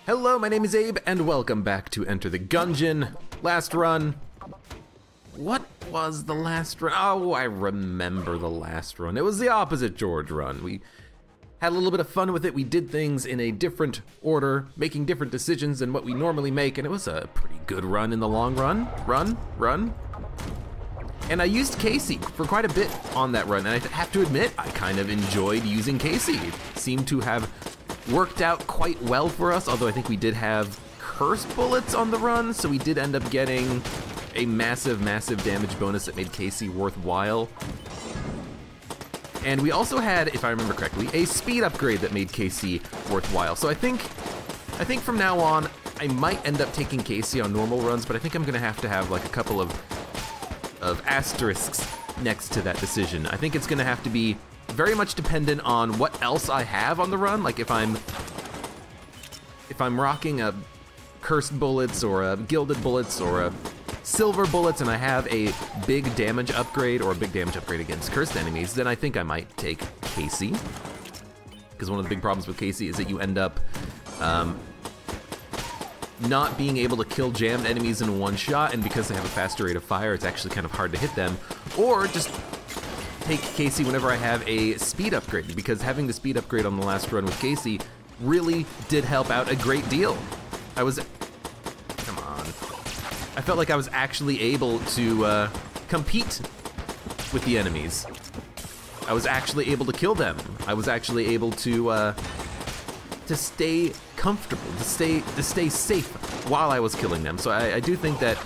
Hello, my name is Abe, and welcome back to Enter the Gungeon. Last run. What was the last run? Oh, I remember the last run. It was the opposite George run. We had a little bit of fun with it. We did things in a different order, making different decisions than what we normally make, and it was a pretty good run in the long run. Run. And I used Casey for quite a bit on that run, and I have to admit, I kind of enjoyed using Casey. It seemed to have worked out quite well for us, although I think we did have curse bullets on the run, so we did end up getting a massive damage bonus that made Casey worthwhile. And we also had, if I remember correctly, a speed upgrade that made Casey worthwhile. So I think from now on, I might end up taking Casey on normal runs, but I think I'm gonna have to have like a couple of asterisks next to that decision. I think it's gonna have to be very much dependent on what else I have on the run. Like if I'm rocking a cursed bullets or a gilded bullets or a silver bullets and I have a big damage upgrade or a big damage upgrade against cursed enemies, then I think I might take Casey. Because one of the big problems with Casey is that you end up not being able to kill jammed enemies in one shot, and because they have a faster rate of fire, it's actually kind of hard to hit them. Or just take Casey whenever I have a speed upgrade, because having the speed upgrade on the last run with Casey really did help out a great deal. I felt like I was actually able to compete with the enemies. I was actually able to kill them. I was actually able to stay comfortable, to stay safe while I was killing them. So I do think that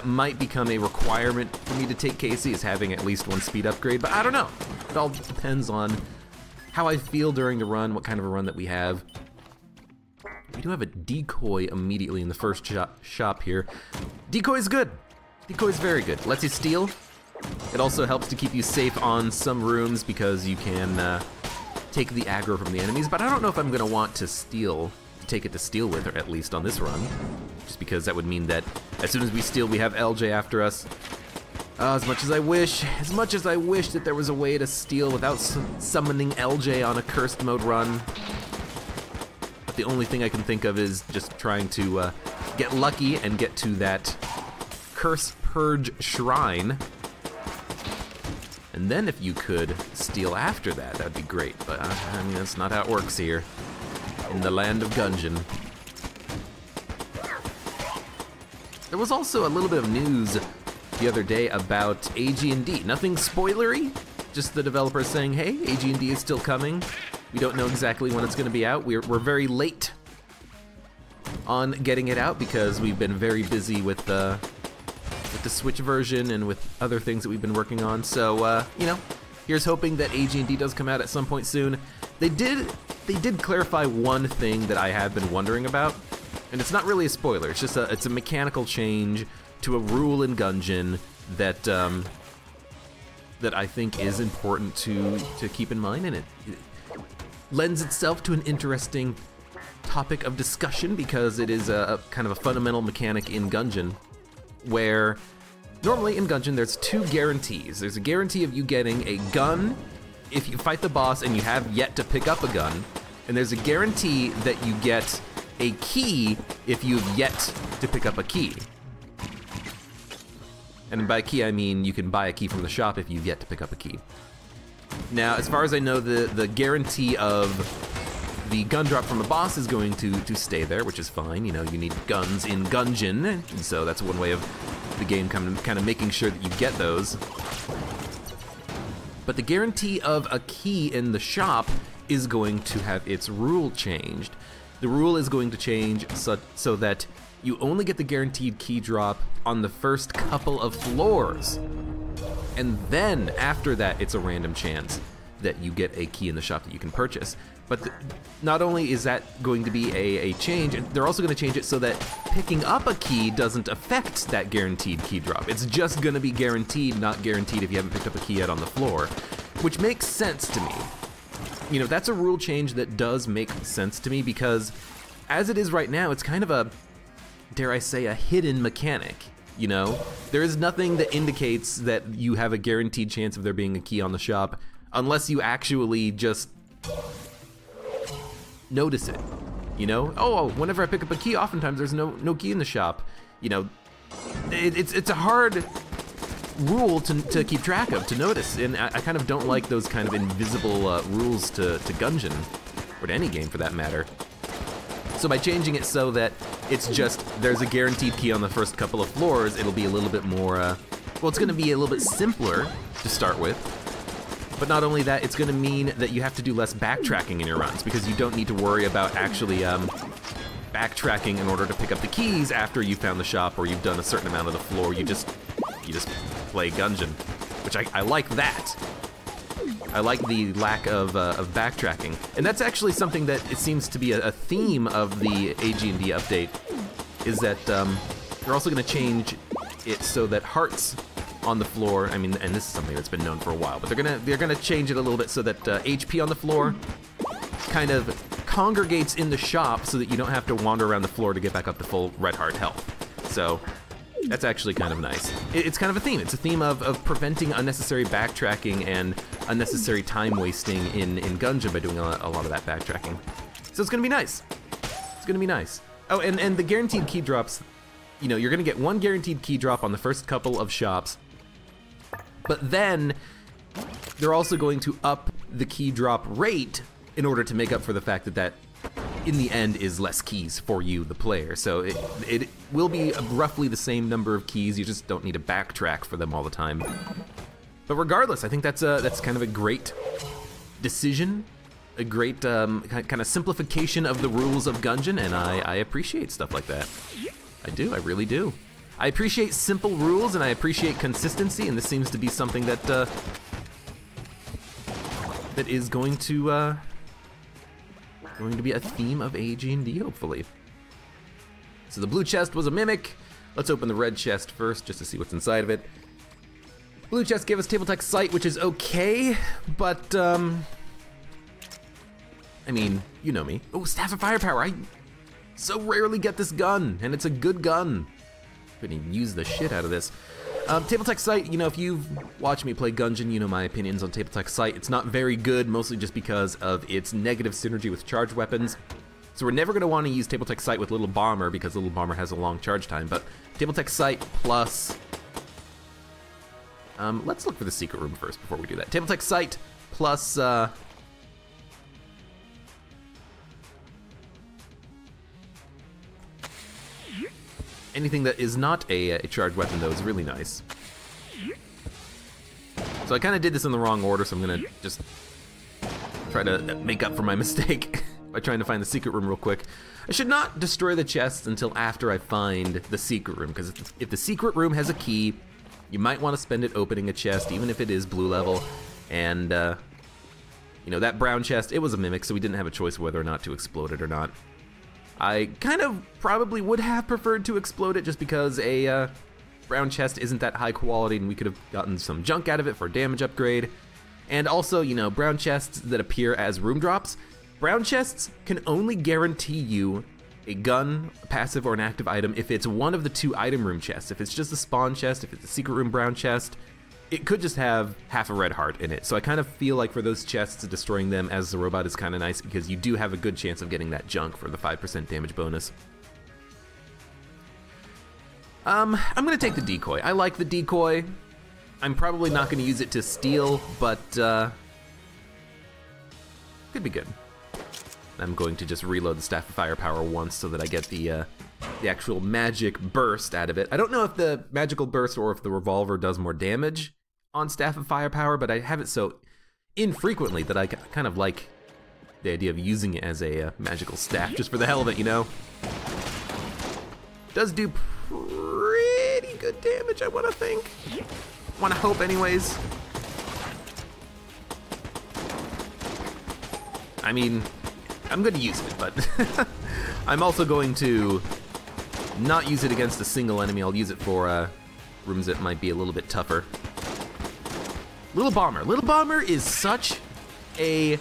might become a requirement for me to take Casey, is having at least one speed upgrade, but I don't know. It all depends on how I feel during the run, what kind of a run that we have. We do have a decoy immediately in the first shop here. Decoy is good. Decoy is very good. Lets you steal. It also helps to keep you safe on some rooms because you can take the aggro from the enemies, but I don't know if I'm gonna want to take it to steal with, or at least on this run, just because that would mean that as soon as we steal, we have LJ after us. As much as I wish that there was a way to steal without summoning LJ on a cursed mode run. But the only thing I can think of is just trying to get lucky and get to that curse purge shrine. And then if you could steal after that, that'd be great. But I mean, that's not how it works here in the land of Gungeon. There was also a little bit of news the other day about AG&D. Nothing spoilery, just the developers saying, hey, AG&D is still coming. We don't know exactly when it's gonna be out. We're very late on getting it out because we've been very busy with the Switch version and with other things that we've been working on. So, you know, here's hoping that AG&D does come out at some point soon. They did clarify one thing that I have been wondering about, and it's not really a spoiler. It's just it's a mechanical change to a rule in Gungeon that that I think is important to keep in mind, and it lends itself to an interesting topic of discussion because it is a kind of a fundamental mechanic in Gungeon, where normally in Gungeon there's two guarantees. There's a guarantee of you getting a gun if you fight the boss and you have yet to pick up a gun, and there's a guarantee that you get a key if you've yet to pick up a key. And by key I mean you can buy a key from the shop if you've yet to pick up a key. Now, as far as I know, the guarantee of the gun drop from the boss is going to stay there, which is fine. You know, you need guns in Gungeon, and so that's one way of the game kind of making sure that you get those. But the guarantee of a key in the shop is going to have its rule changed. The rule is going to change so that you only get the guaranteed key drop on the first couple of floors. And then after that, it's a random chance that you get a key in the shop that you can purchase. But not only is that going to be a change, they're also going to change it so that picking up a key doesn't affect that guaranteed key drop. It's just going to be guaranteed, not guaranteed if you haven't picked up a key yet on the floor, which makes sense to me. You know, that's a rule change that does make sense to me because as it is right now, it's kind of a, dare I say, a hidden mechanic. You know, there is nothing that indicates that you have a guaranteed chance of there being a key on the shop unless you actually just notice it. You know, oh, whenever I pick up a key, oftentimes there's no key in the shop. You know, it's a hard rule to keep track of, to notice, and I kind of don't like those kind of invisible rules to Gungeon, or to any game for that matter. So by changing it so that it's just, there's a guaranteed key on the first couple of floors, it'll be a little bit more, well, it's gonna be a little bit simpler to start with. But not only that, it's gonna mean that you have to do less backtracking in your runs, because you don't need to worry about actually backtracking in order to pick up the keys after you found the shop or you've done a certain amount of the floor. You just play Gungeon, which I like that. I like the lack of backtracking. And that's actually something that it seems to be a theme of the AG&D update, is that they're also gonna change it so that hearts on the floor, I mean, and this is something that's been known for a while, but they're gonna change it a little bit so that HP on the floor kind of congregates in the shop so that you don't have to wander around the floor to get back up to full red heart health. So that's actually kind of nice. It's kind of a theme. It's a theme of preventing unnecessary backtracking and unnecessary time wasting in Gungeon by doing a lot of that backtracking. So it's gonna be nice. It's gonna be nice. Oh, and the guaranteed key drops, you know, you're gonna get one guaranteed key drop on the first couple of shops, but then they're also going to up the key drop rate in order to make up for the fact that in the end is less keys for you, the player. So it will be roughly the same number of keys, you just don't need to backtrack for them all the time. But regardless, I think that's kind of a great decision, a great kind of simplification of the rules of Gungeon, and I appreciate stuff like that. I do, I really do. I appreciate simple rules and I appreciate consistency, and this seems to be something that that is going to be a theme of AG&D, hopefully. So the blue chest was a mimic. Let's open the red chest first, just to see what's inside of it. Blue chest gave us table tech sight, which is okay, but I mean, you know me. Oh, staff of firepower. I so rarely get this gun, and it's a good gun. Gonna use the shit out of this. Table tech sight, you know, if you've watched me play Gungeon, you know my opinions on table tech sight. It's not very good, mostly just because of its negative synergy with charged weapons. So we're never gonna wanna use table tech sight with Little Bomber because Little Bomber has a long charge time, but table tech sight plus, let's look for the secret room first before we do that. Table tech sight plus, anything that is not a charged weapon, though, is really nice. So I kind of did this in the wrong order, so I'm gonna just try to make up for my mistake by trying to find the secret room real quick. I should not destroy the chests until after I find the secret room, because if the secret room has a key, you might want to spend it opening a chest, even if it is blue level. And, you know, that brown chest, it was a mimic, so we didn't have a choice whether or not to explode it or not. I kind of probably would have preferred to explode it just because a brown chest isn't that high quality and we could have gotten some junk out of it for a damage upgrade. And also, you know, brown chests that appear as room drops, brown chests can only guarantee you a gun, a passive, or an active item if it's one of the two item room chests. If it's just a spawn chest, if it's a secret room brown chest, it could just have half a red heart in it. So I kind of feel like for those chests, destroying them as the robot is kind of nice because you do have a good chance of getting that junk for the 5% damage bonus. I'm gonna take the decoy. I like the decoy. I'm probably not gonna use it to steal, but could be good. I'm going to just reload the Staff of Firepower once so that I get the actual magic burst out of it. I don't know if the magical burst or if the revolver does more damage on Staff of Firepower, but I have it so infrequently that I kind of like the idea of using it as a magical staff just for the hell of it, you know? Does do pretty good damage, I want to think. Want to hope anyways. I mean, I'm going to use it, but I'm also going to not use it against a single enemy. I'll use it for rooms that might be a little bit tougher. Little Bomber. Little Bomber is such a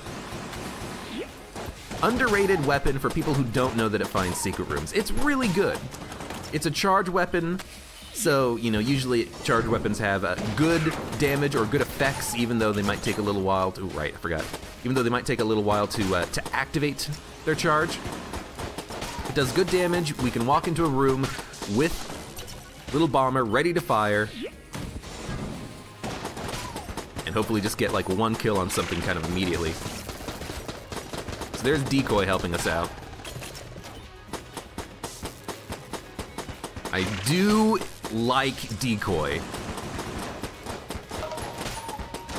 underrated weapon for people who don't know that it finds secret rooms. It's really good. It's a charge weapon, so, you know, usually charged weapons have good damage or good effects, even though they might take a little while to, ooh, right, I forgot. Even though they might take a little while to activate their charge. does good damage. We can walk into a room with little bomber ready to fire. And hopefully just get like one kill on something kind of immediately. So there's Decoy helping us out. I do like Decoy.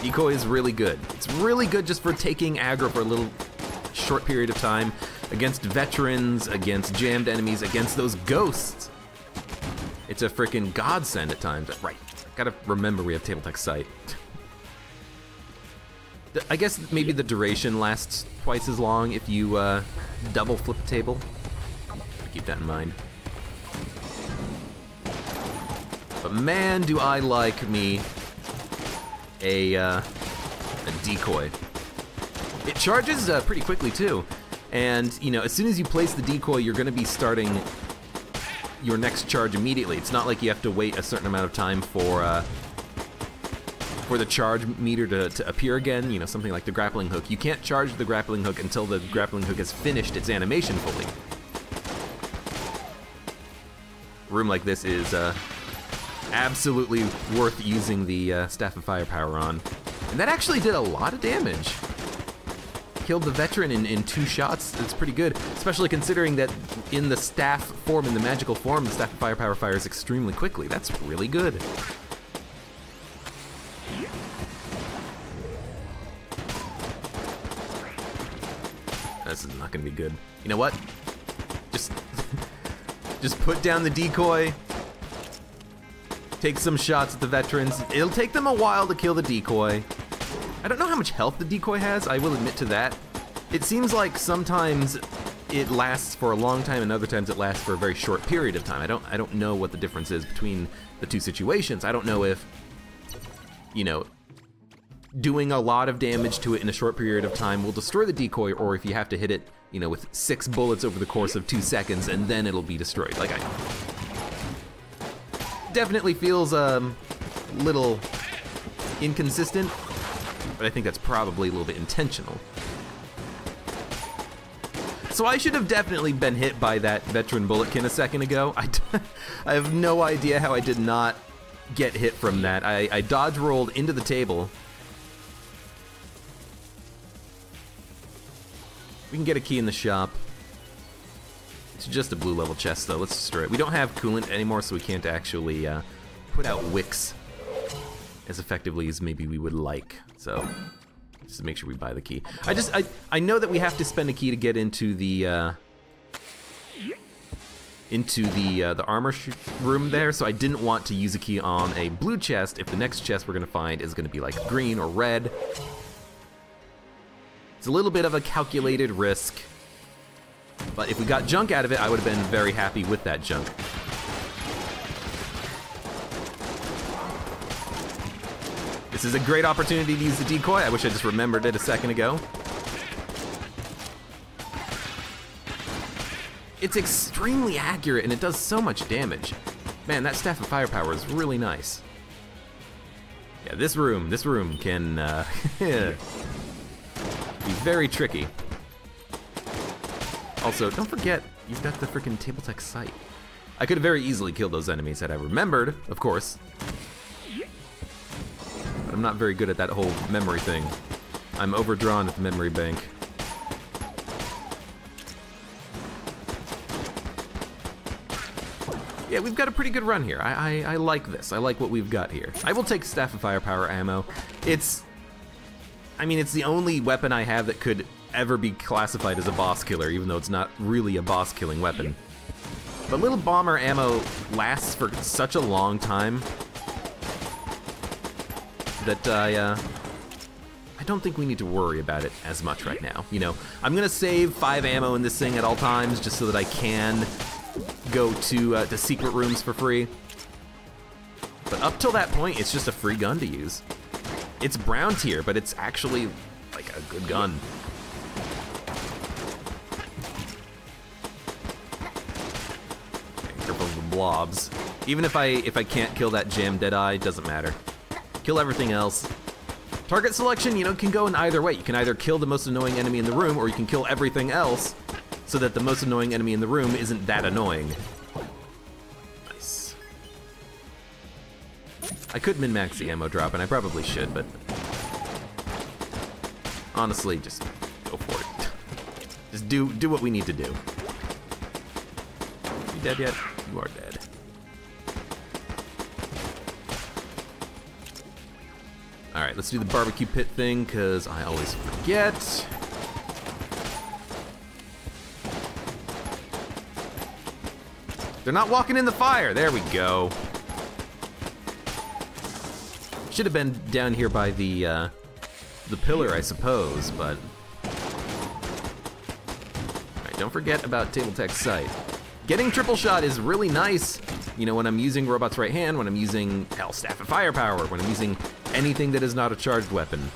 Decoy is really good. It's really good just for taking aggro for a little short period of time against veterans, against jammed enemies, against those ghosts. It's a freaking godsend at times. Right, gotta remember we have table tech sight. I guess maybe the duration lasts twice as long if you double flip the table. Keep that in mind. But man, do I like me a decoy. It charges pretty quickly too, and you know, as soon as you place the decoy, you're going to be starting your next charge immediately. It's not like you have to wait a certain amount of time for the charge meter to appear again. You know, something like the grappling hook. You can't charge the grappling hook until the grappling hook has finished its animation fully. A room like this is absolutely worth using the Staff of Firepower on. And that actually did a lot of damage. Killed the veteran in 2 shots. It's pretty good, especially considering that in the staff form, in the magical form, the Staff of Firepower fires extremely quickly. That's really good. This is not gonna be good. You know what? Just put down the decoy. Take some shots at the veterans. It'll take them a while to kill the decoy. I don't know how much health the decoy has, I will admit to that. It seems like sometimes it lasts for a long time and other times it lasts for a very short period of time. I don't know what the difference is between the two situations. I don't know if, you know, doing a lot of damage to it in a short period of time will destroy the decoy, or if you have to hit it, you know, with 6 bullets over the course of 2 seconds and then it'll be destroyed. Like, definitely feels a little inconsistent, but I think that's probably a little bit intentional. So I should have definitely been hit by that veteran bulletkin a second ago. I have no idea how I did not get hit from that. I dodge rolled into the table. We can get a key in the shop. It's just a blue level chest though, let's destroy it. We don't have coolant anymore, so we can't actually put out wicks as effectively as maybe we would like. So, just to make sure we buy the key. I know that we have to spend a key to get into the armor room there, so I didn't want to use a key on a blue chest if the next chest we're gonna find is gonna be like green or red. It's a little bit of a calculated risk, but if we got junk out of it, I would have been very happy with that junk. This is a great opportunity to use the decoy. I wish I just remembered it a second ago. It's extremely accurate and it does so much damage. Man, that Staff of Firepower is really nice. Yeah, this room can be very tricky. Also, don't forget, you've got the frickin' table tech sight. I could have very easily killed those enemies had I remembered, of course. But I'm not very good at that whole memory thing. I'm overdrawn at the memory bank. Yeah, we've got a pretty good run here. I like this. I like what we've got here. I will take Staff of Firepower ammo. It's the only weapon I have that could ever be classified as a boss killer, even though it's not really a boss killing weapon. But little bomber ammo lasts for such a long time that I don't think we need to worry about it as much right now. You know, I'm gonna save 5 ammo in this thing at all times just so that I can go to secret rooms for free. But up till that point, it's just a free gun to use. It's brown tier, but it's actually like a good gun. Careful of the blobs. Even if I can't kill that jam deadeye, doesn't matter. Kill everything else. Target selection, you know, can go in either way. You can either kill the most annoying enemy in the room, or you can kill everything else so that the most annoying enemy in the room isn't that annoying. Nice. I could min-max the ammo drop, and I probably should, but honestly, just go for it. Just do what we need to do. You dead yet? You are dead. Alright, let's do the barbecue pit thing, because I always forget. They're not walking in the fire. There we go. Should have been down here by the pillar, I suppose, but... Alright, don't forget about table tech sight. Getting triple shot is really nice, you know, when I'm using robot's right hand, when I'm using hell, staff of firepower, when I'm using anything that is not a charged weapon.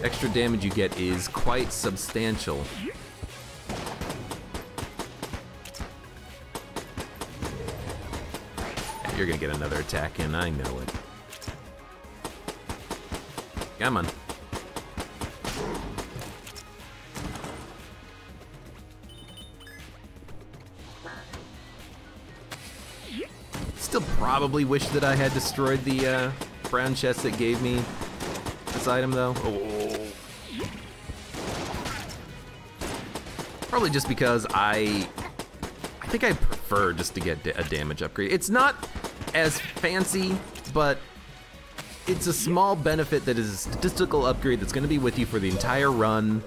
Extra damage you get is quite substantial. Yeah, you're gonna get another attack in, I know it. Come on. Still probably wish that I had destroyed the brown chest that gave me this item, though. Oh. Probably just because I think I prefer just to get a damage upgrade. It's not as fancy, but it's a small benefit that is a statistical upgrade that's going to be with you for the entire run.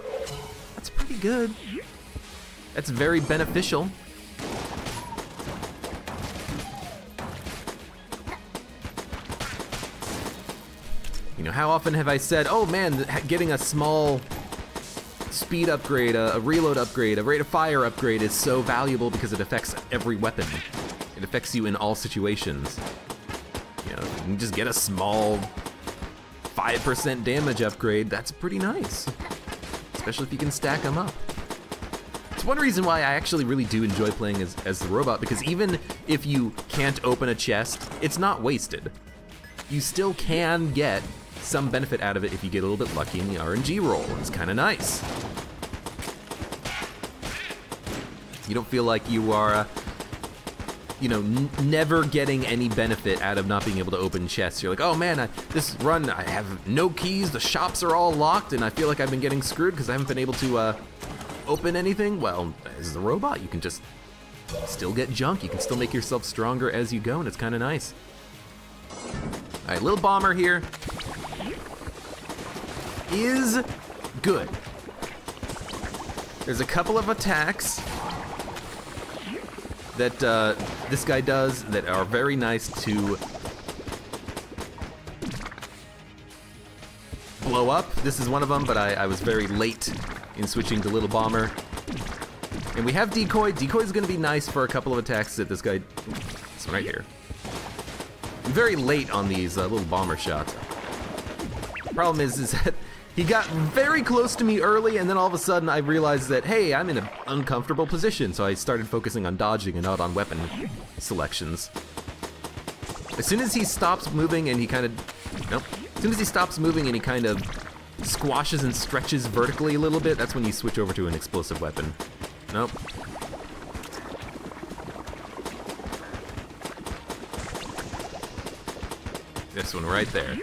That's pretty good. That's very beneficial. You know, how often have I said, oh man, getting a small speed upgrade, a reload upgrade, a rate of fire upgrade is so valuable because it affects every weapon. It affects you in all situations. You know, you can just get a small 5% damage upgrade, that's pretty nice. Especially if you can stack them up. It's one reason why I actually really do enjoy playing as the robot, because even if you can't open a chest, it's not wasted. You still can get some benefit out of it if you get a little bit lucky in the RNG roll. It's kind of nice. You don't feel like you are, you know, never getting any benefit out of not being able to open chests. You're like, oh man, this run, I have no keys, the shops are all locked, and I feel like I've been getting screwed because I haven't been able to open anything. Well, as the robot, you can just still get junk. You can still make yourself stronger as you go, and it's kind of nice. All right, little bomber here is good. There's a couple of attacks that this guy does that are very nice to blow up. This is one of them, but I was very late in switching to little bomber. And we have decoy. Decoy is gonna be nice for a couple of attacks that this guy, this one right here. I'm very late on these little bomber shots. Problem is that he got very close to me early, and then all of a sudden I realized that, hey, I'm in an uncomfortable position, so I started focusing on dodging and not on weapon selections. As soon as he stops moving and he kind of, nope. As soon as he stops moving and he kind of squashes and stretches vertically a little bit, that's when you switch over to an explosive weapon. Nope. This one right there.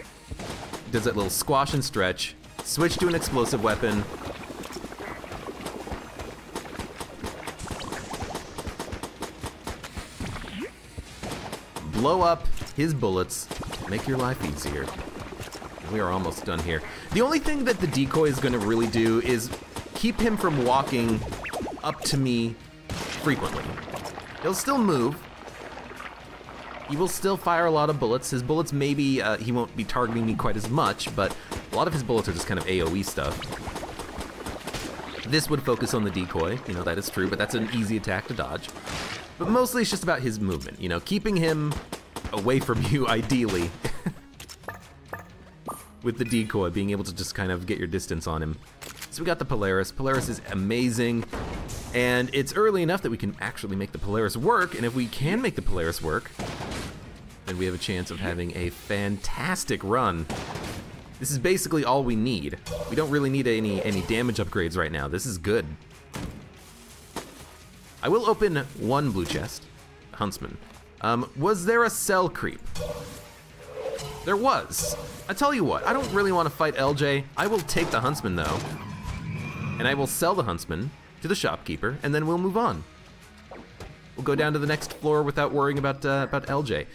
Does that little squash and stretch. Switch to an explosive weapon. Blow up his bullets. Make your life easier. We are almost done here. The only thing that the decoy is going to really do is keep him from walking up to me frequently. He'll still move. He will still fire a lot of bullets. His bullets maybe, he won't be targeting me quite as much, but a lot of his bullets are just kind of AoE stuff. This would focus on the decoy, you know, that is true, but that's an easy attack to dodge. But mostly it's just about his movement, you know, keeping him away from you, ideally. With the decoy, being able to just kind of get your distance on him. So we got the Polaris. Polaris is amazing, and it's early enough that we can actually make the Polaris work, and if we can make the Polaris work, then we have a chance of having a fantastic run. This is basically all we need. We don't really need any damage upgrades right now. This is good. I will open one blue chest. Huntsman. Was there a cell creep? There was. I tell you what, I don't really want to fight LJ. I will take the Huntsman though, and I will sell the Huntsman to the shopkeeper, and then we'll move on. We'll go down to the next floor without worrying about LJ.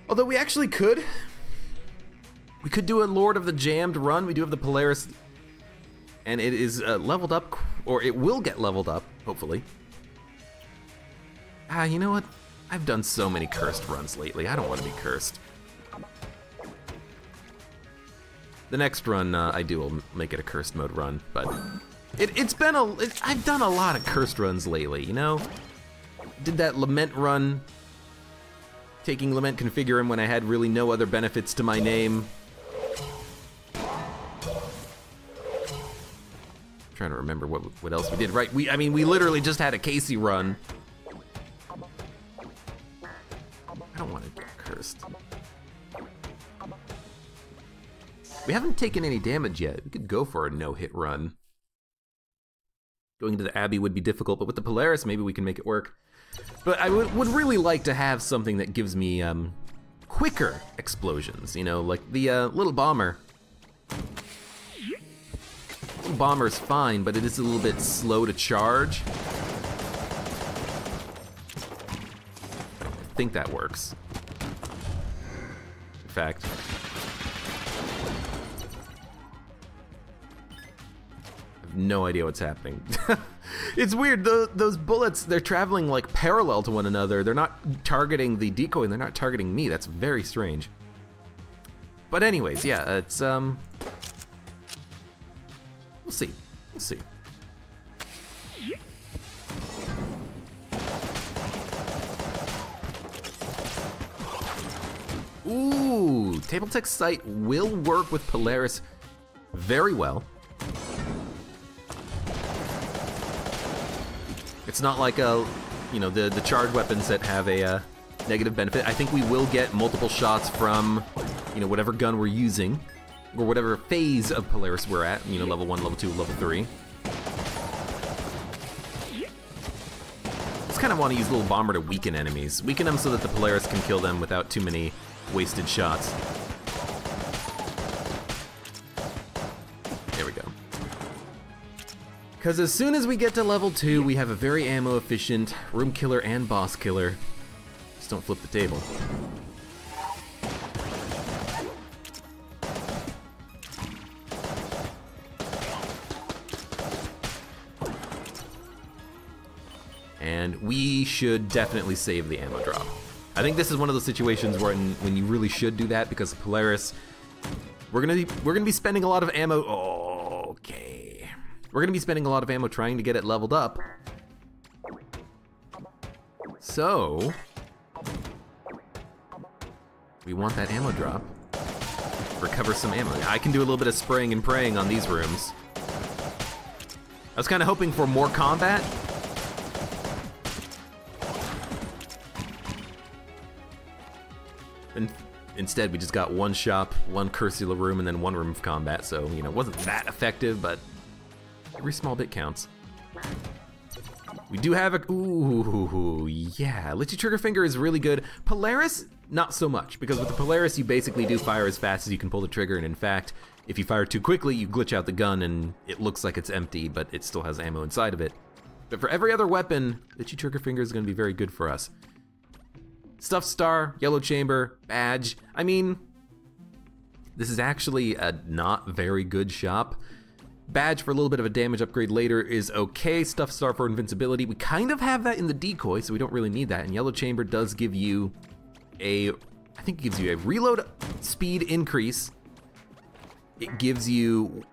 Although we actually could. We could do a Lord of the Jammed run. We do have the Polaris, and it is leveled up, or it will get leveled up, hopefully. You know what? I've done so many cursed runs lately. I don't want to be cursed. The next run I do will make it a cursed mode run, but I've done a lot of cursed runs lately, you know? Did that Lament run, taking Lament Configurum when I had really no other benefits to my name. I'm trying to remember what else we did. Right, I mean, we literally just had a Casey run. I don't want to get cursed. We haven't taken any damage yet. We could go for a no-hit run. Going to the Abbey would be difficult, but with the Polaris, maybe we can make it work. But I would really like to have something that gives me quicker explosions, you know, like the little bomber. Little bomber's fine, but it is a little bit slow to charge. I think that works. In fact, no idea what's happening. It's weird, those bullets, they're traveling like parallel to one another. They're not targeting the decoy and they're not targeting me. That's very strange. But anyways, yeah, it's, we'll see, we'll see. Ooh, Table Tech Sight will work with Polaris very well. It's not like you know, the charged weapons that have a negative benefit. I think we will get multiple shots from, you know, whatever gun we're using, or whatever phase of Polaris we're at, you know, level 1, level 2, level 3. Just kind of want to use Little Bomber to weaken enemies. Weaken them so that the Polaris can kill them without too many wasted shots. There we go. Because as soon as we get to level 2, we have a very ammo efficient room killer and boss killer. Just don't flip the table. And we should definitely save the ammo drop. I think this is one of those situations where when you really should do that, because Polaris, we're gonna be spending a lot of ammo. Okay, we're gonna be spending a lot of ammo trying to get it leveled up. So we want that ammo drop. Recover some ammo. I can do a little bit of spraying and praying on these rooms. I was kind of hoping for more combat. And instead, we just got one shop, one Cursula room, and then one room of combat. So, you know, it wasn't that effective, but every small bit counts. We do have a, ooh, yeah, Litchi Triggerfinger is really good. Polaris, not so much, because with the Polaris, you basically do fire as fast as you can pull the trigger, and in fact, if you fire too quickly, you glitch out the gun, and it looks like it's empty, but it still has ammo inside of it. But for every other weapon, Litchi Triggerfinger is going to be very good for us. Stuffed Star, Yellow Chamber, Badge. I mean, this is actually a not very good shop. Badge for a little bit of a damage upgrade later is okay. Stuffed Star for invincibility. We kind of have that in the decoy, so we don't really need that. And Yellow Chamber does give you I think it gives you a reload speed increase. It gives you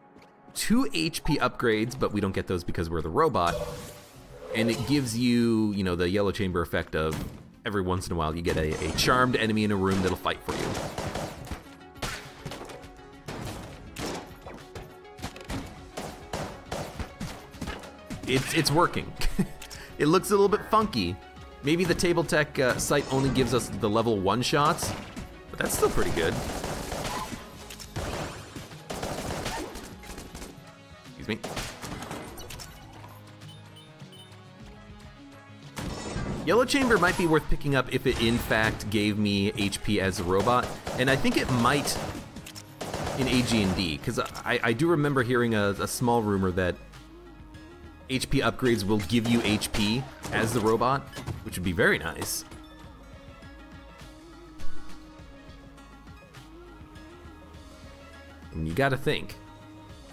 2 HP upgrades, but we don't get those because we're the robot. And it gives you, you know, the Yellow Chamber effect of every once in a while you get a charmed enemy in a room that'll fight for you. It's working. It looks a little bit funky. Maybe the Table Tech site only gives us the level 1 shots, but that's still pretty good. Excuse me. Yellow Chamber might be worth picking up if it in fact gave me HP as a robot, and I think it might in AG&D, because I do remember hearing a small rumor that HP upgrades will give you HP as the robot, which would be very nice. And you gotta think,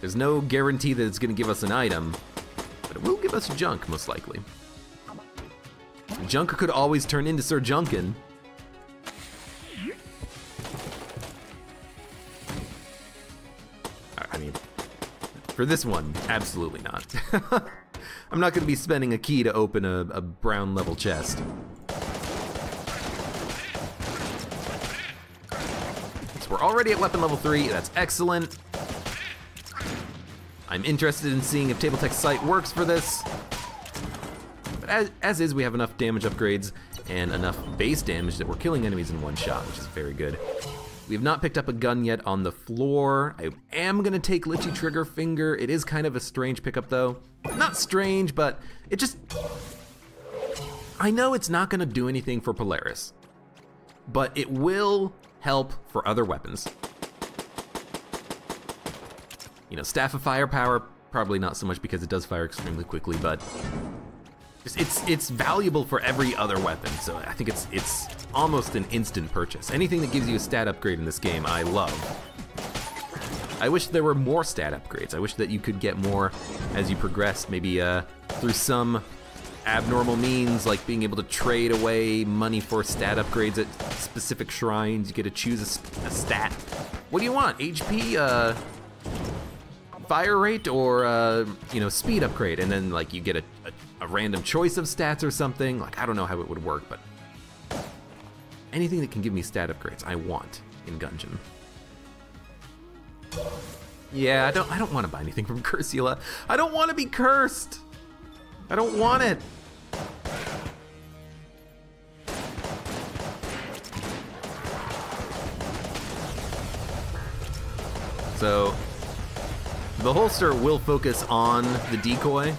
there's no guarantee that it's gonna give us an item, but it will give us junk, most likely. Junk could always turn into Sir Junkin. I mean, for this one, absolutely not. I'm not gonna be spending a key to open a brown level chest. So we're already at weapon level 3, that's excellent. I'm interested in seeing if Table Tech Sight works for this. But as is, we have enough damage upgrades and enough base damage that we're killing enemies in one shot, which is very good. We have not picked up a gun yet on the floor. I am gonna take Litchi Trigger Finger. It is kind of a strange pickup though. Not strange, but it just... I know it's not gonna do anything for Polaris, but it will help for other weapons. You know, Staff of Firepower, probably not so much because it does fire extremely quickly, but it's valuable for every other weapon, so I think it's almost an instant purchase. Anything that gives you a stat upgrade in this game, I love. I wish there were more stat upgrades. I wish that you could get more as you progress, maybe through some abnormal means, like being able to trade away money for stat upgrades at specific shrines. You get to choose a stat. What do you want? HP, fire rate, or you know, speed upgrade, and then like you get a random choice of stats or something. Like, I don't know how it would work, but anything that can give me stat upgrades, I want in Gungeon. Yeah, I don't want to buy anything from Cursula. I don't want to be cursed. I don't want it. So the holster will focus on the decoy.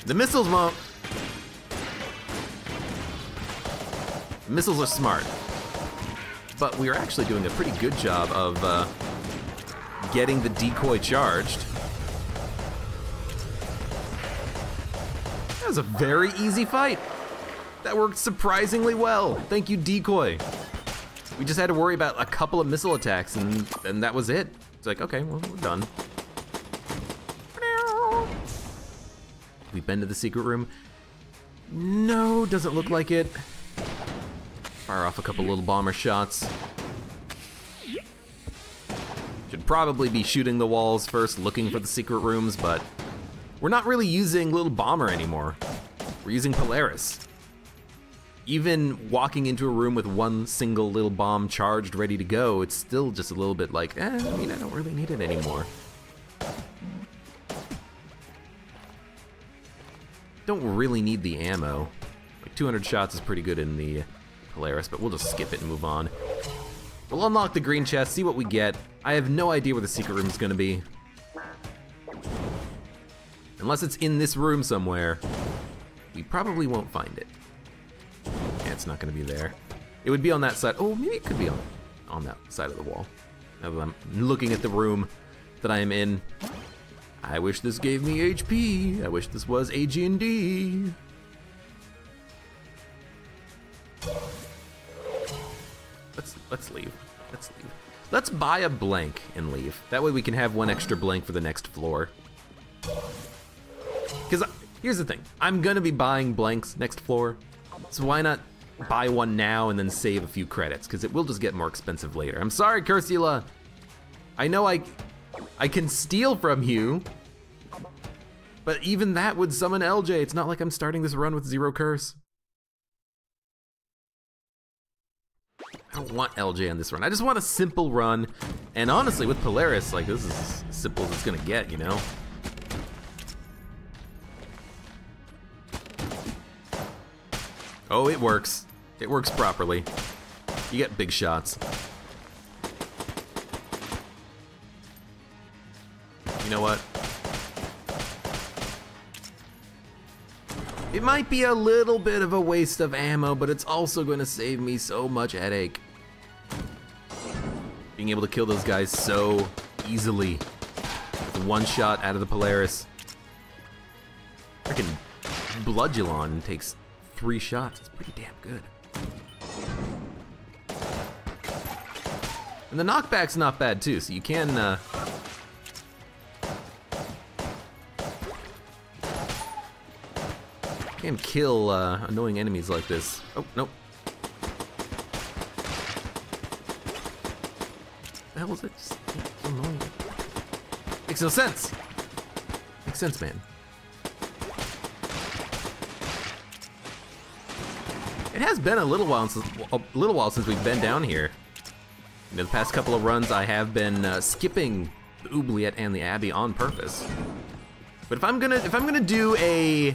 The missiles won't. The missiles are smart, but we are actually doing a pretty good job of getting the decoy charged. That was a very easy fight. That worked surprisingly well. Thank you, decoy. We just had to worry about a couple of missile attacks, and that was it. It's like, okay, well, we're done. We've been to the secret room. No, doesn't look like it. Fire off a couple little bomber shots. Should probably be shooting the walls first, looking for the secret rooms, but we're not really using little bomber anymore. We're using Polaris. Even walking into a room with one single little bomb charged, ready to go, it's still just a little bit like, I mean, I don't really need it anymore. Don't really need the ammo. Like 200 shots is pretty good in the Polaris, but we'll just skip it and move on. We'll unlock the green chest, see what we get. I have no idea where the secret room is gonna be. Unless it's in this room somewhere, we probably won't find it. Yeah, it's not gonna be there. It would be on that side. Oh, maybe it could be on that side of the wall. Now that I'm looking at the room that I am in. I wish this gave me HP. I wish this was AG&D. Let's leave. Let's leave. Let's buy a blank and leave. That way we can have one extra blank for the next floor. Because here's the thing. I'm gonna be buying blanks next floor. So why not buy one now and then save a few credits? Because it will just get more expensive later. I'm sorry, Cursula. I know I can steal from you, but even that would summon LJ. It's not like I'm starting this run with 0 curse. I don't want LJ on this run. I just want a simple run. And honestly, with Polaris, like, this is as simple as it's gonna get, you know? Oh, it works. It works properly. You get big shots. You know what? It might be a little bit of a waste of ammo, but it's also gonna save me so much headache. Being able to kill those guys so easily. With one shot out of the Polaris. Freaking Bludgeon takes 3 shots. It's pretty damn good. And the knockback's not bad too, so you can kill annoying enemies like this. Oh, nope. What the hell was it? Just so annoying. Makes no sense. Makes sense, man. It has been a little while since we've been down here. You know, the past couple of runs I have been skipping the Oubliette and the Abbey on purpose. But if I'm gonna do a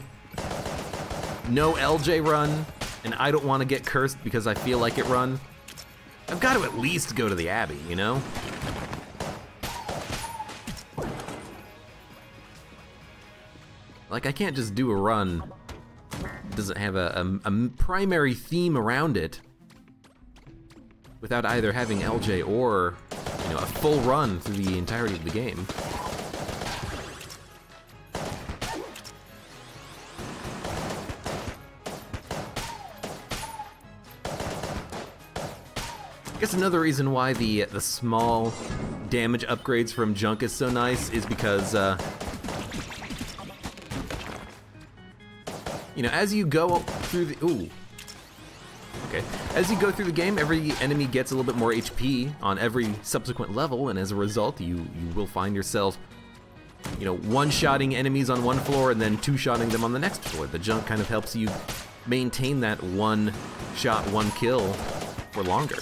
no LJ run, and I don't want to get cursed because I feel like it run, I've got to at least go to the Abbey, you know? Like, I can't just do a run that doesn't have a primary theme around it without either having LJ or, you know, a full run through the entirety of the game. I guess another reason why the small damage upgrades from junk is so nice is because, you know, as you go through the, as you go through the game, every enemy gets a little bit more HP on every subsequent level, and as a result, you will find yourself, you know, one-shotting enemies on one floor and then two-shotting them on the next floor. The junk kind of helps you maintain that one shot, one kill for longer.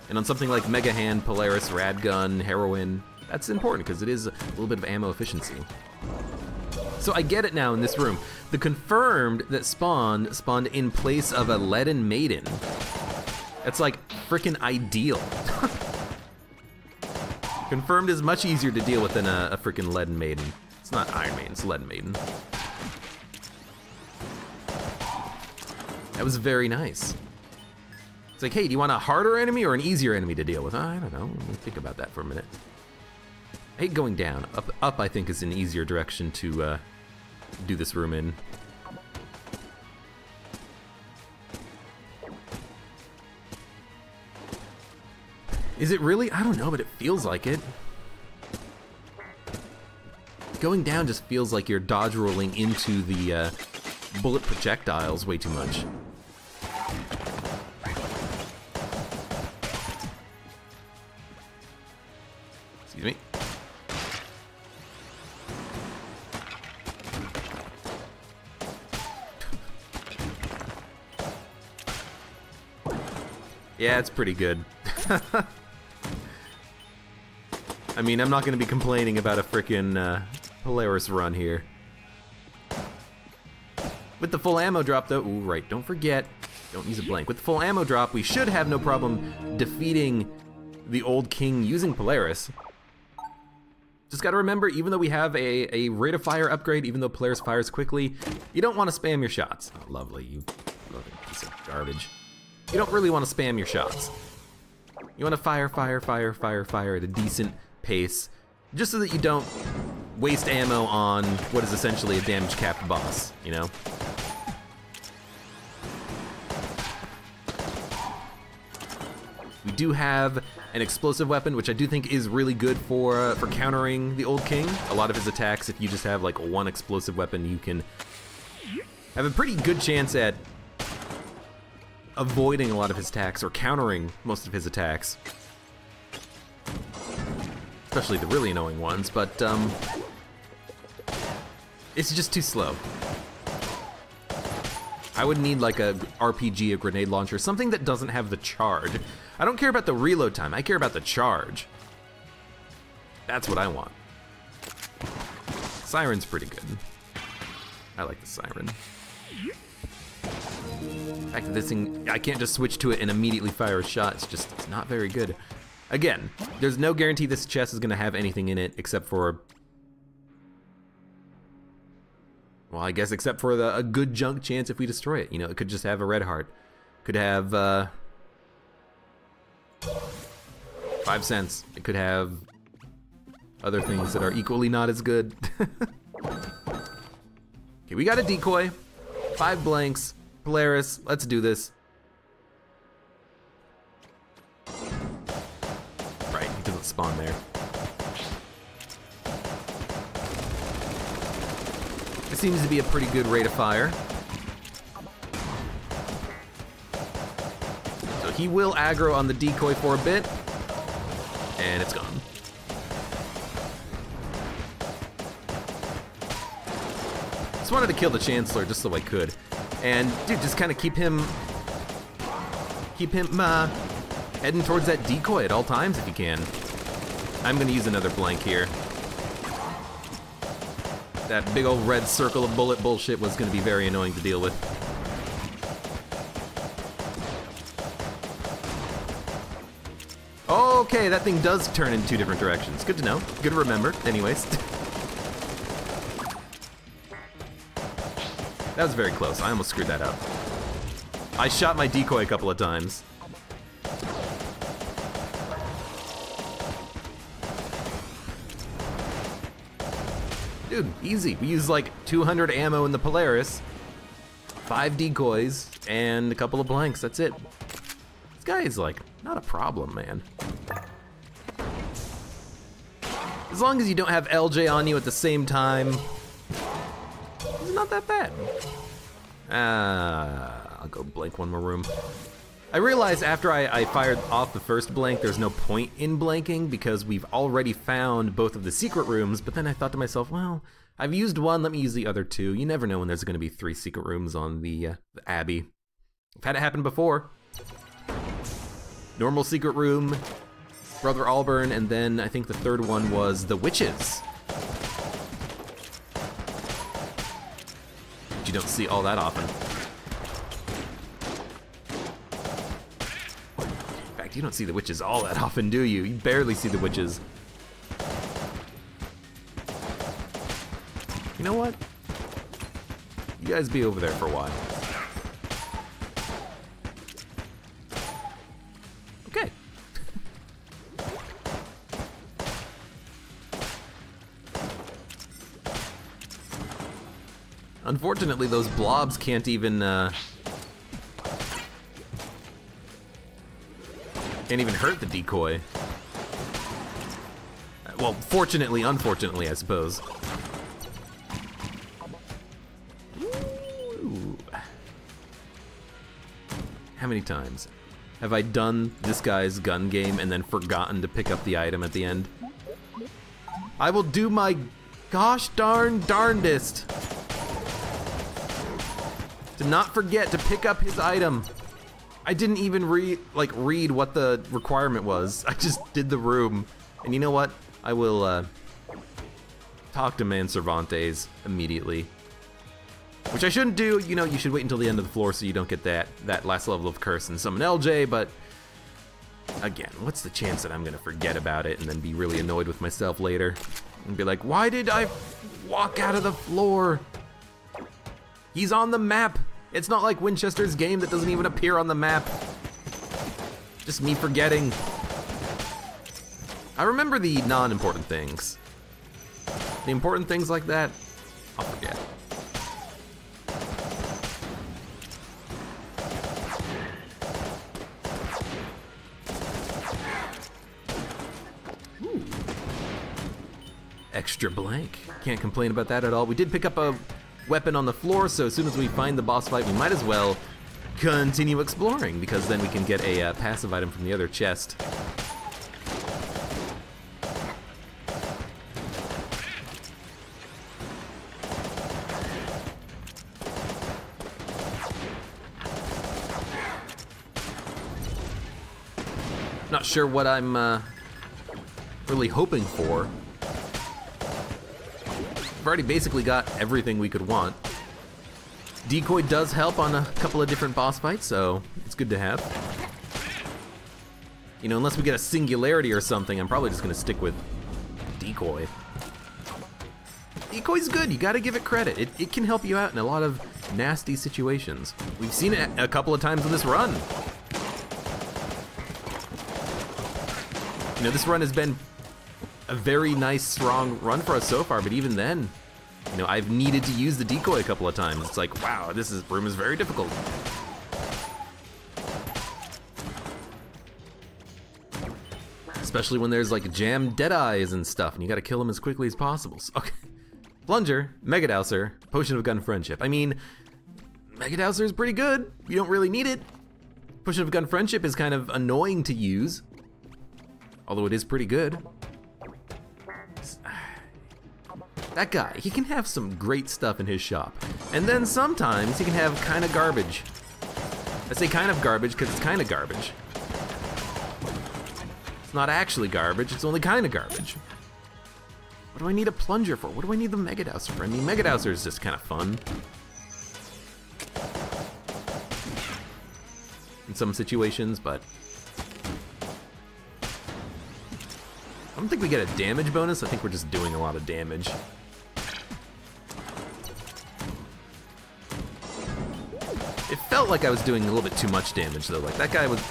And on something like Mega Hand, Polaris, Radgun, Heroin, that's important because it is a little bit of ammo efficiency. So I get it now in this room. The confirmed that spawned in place of a Leaden Maiden. That's like frickin' ideal. Confirmed is much easier to deal with than a frickin' Leaden Maiden. It's not Iron Maiden, it's Leaden Maiden. That was very nice. It's like, hey, do you want a harder enemy or an easier enemy to deal with? I don't know, let me think about that for a minute. I hate going down. Up I think is an easier direction to do this room in. Is it really? I don't know, but it feels like it. Going down just feels like you're dodge rolling into the bullet projectiles way too much. Excuse me. Yeah, it's pretty good. I mean, I'm not gonna be complaining about a frickin' Polaris run here. With the full ammo drop though, ooh, right, don't forget, don't use a blank. With the full ammo drop, we should have no problem defeating the old king using Polaris. Just gotta remember, even though we have a rate of fire upgrade, even though Polaris fires quickly, you don't wanna spam your shots. Oh, lovely, you lovely piece of garbage. You don't really wanna spam your shots. You wanna fire at a decent pace, just so that you don't waste ammo on what is essentially a damage-capped boss, you know? We do have an explosive weapon, which I do think is really good for countering the old king. A lot of his attacks, if you just have like one explosive weapon, you can have a pretty good chance at avoiding a lot of his attacks or countering most of his attacks. Especially the really annoying ones, but it's just too slow. I would need like a RPG, a grenade launcher, something that doesn't have the charge. I don't care about the reload time, I care about the charge. That's what I want. Siren's pretty good. I like the Siren. The fact that this thing, I can't just switch to it and immediately fire a shot, it's not very good. Again, there's no guarantee this chest is gonna have anything in it except for Well, I guess except for a good junk chance if we destroy it. You know, it could just have a red heart. Could have 5 cents. It could have other things that are equally not as good. Okay, we got a decoy. 5 blanks. Polaris, let's do this. Right, he doesn't spawn there. It seems to be a pretty good rate of fire. So he will aggro on the decoy for a bit, and it's gone. Just wanted to kill the Chancellor just so I could. And dude, just kind of keep him heading towards that decoy at all times if you can. I'm gonna use another blank here. That big old red circle of bullet bullshit was gonna be very annoying to deal with. Okay, that thing does turn in 2 different directions. Good to know, good to remember, anyways. That was very close, I almost screwed that up. I shot my decoy a couple of times. Dude, easy. We used like 200 ammo in the Polaris, 5 decoys, and a couple of blanks. That's it. This guy is like, not a problem, man. As long as you don't have LJ on you at the same time, it's not that bad. I'll go blank one more room. I realized after I fired off the first blank, there's no point in blanking because we've already found both of the secret rooms, but then I thought to myself, well, I've used one, let me use the other 2. You never know when there's gonna be 3 secret rooms on the Abbey. I've had it happen before. Normal secret room, Brother Alburn, and then I think the 3rd one was the Witches. Which you don't see all that often. You don't see the Witches all that often, do you? You barely see the Witches. You know what? You guys be over there for a while. Okay. Unfortunately, those blobs can't even hurt the decoy. Well, fortunately, unfortunately, I suppose. Ooh. How many times have I done this guy's gun game and then forgotten to pick up the item at the end? I will do my gosh darn darndest to not forget to pick up his item. I didn't even read what the requirement was. I just did the room. And you know what? I will talk to Man Cervantes immediately. Which I shouldn't do. You know, you should wait until the end of the floor so you don't get that last level of curse and summon LJ, but again, what's the chance that I'm gonna forget about it and then be really annoyed with myself later? And be like, why did I walk out of the floor? He's on the map. It's not like Winchester's game that doesn't even appear on the map. Just me forgetting. I remember the non-important things. The important things like that, I'll forget. Ooh. Extra blank. Can't complain about that at all. We did pick up a weapon on the floor, so as soon as we find the boss fight, we might as well continue exploring, because then we can get a passive item from the other chest. Not sure what I'm really hoping for. We've already basically got everything we could want. Decoy does help on a couple of different boss fights, so it's good to have. You know, unless we get a singularity or something, I'm probably just gonna stick with Decoy. Decoy's good, you gotta give it credit. It can help you out in a lot of nasty situations. We've seen it a couple of times in this run. You know, this run has been a very nice, strong run for us so far, but even then, you know, I've needed to use the decoy a couple of times. It's like, wow, this room is very difficult. Especially when there's like jammed deadeyes and stuff, and you gotta kill them as quickly as possible. So, okay. Plunger, Mega Dowser, Potion of Gun Friendship. I mean, Mega Dowser is pretty good. You don't really need it. Potion of Gun Friendship is kind of annoying to use, although it is pretty good. That guy, he can have some great stuff in his shop, and then sometimes he can have kind of garbage. I say kind of garbage because it's kind of garbage. It's not actually garbage, it's only kind of garbage. What do I need a plunger for? What do I need the Mega Dowser for? I mean, Mega Dowser is just kind of fun in some situations, but I don't think we get a damage bonus. I think we're just doing a lot of damage. It felt like I was doing a little bit too much damage though. Like that guy was,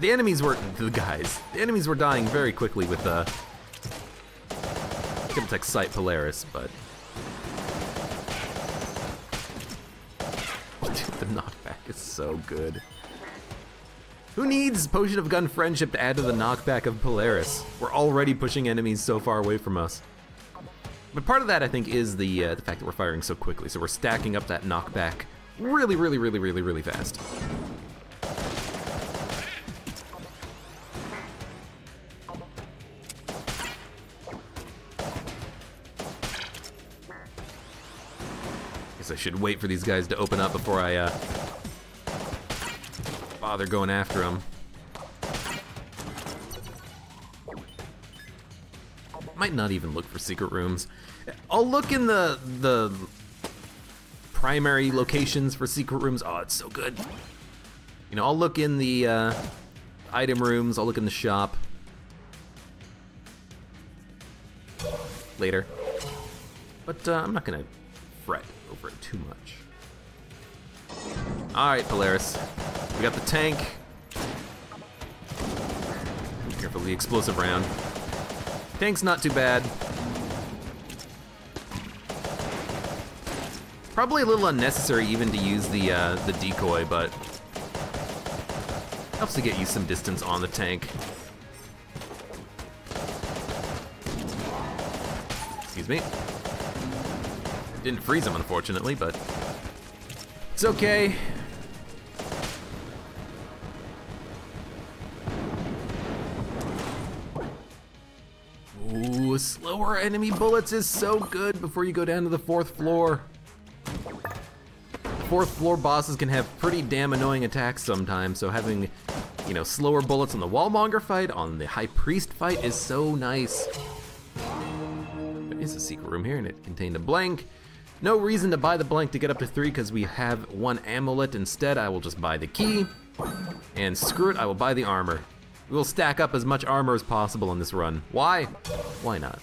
the enemies were dying very quickly with Tech Sight Polaris, but the knockback is so good. Who needs Potion of Gun Friendship to add to the knockback of Polaris? We're already pushing enemies so far away from us. But part of that, I think, is the fact that we're firing so quickly, so we're stacking up that knockback really, really, really, really, really fast. Guess I should wait for these guys to open up before I bother going after them. Might not even look for secret rooms. I'll look in the primary locations for secret rooms. Oh, it's so good. You know, I'll look in the item rooms, I'll look in the shop later. But I'm not gonna fret over it too much. All right, Polaris. We got the tank. Be careful of the explosive round. Tank's not too bad. Probably a little unnecessary even to use the decoy, but helps to get you some distance on the tank. Excuse me. Didn't freeze him, unfortunately, but it's okay. Ooh, slower enemy bullets is so good before you go down to the 4th floor. 4th floor bosses can have pretty damn annoying attacks sometimes, so having, you know, slower bullets on the Wallmonger fight, on the High Priest fight is so nice. There is a secret room here and it contained a blank. No reason to buy the blank to get up to 3 because we have 1 amulet. Instead, I will just buy the key. And screw it, I will buy the armor. We will stack up as much armor as possible on this run. Why? Why not?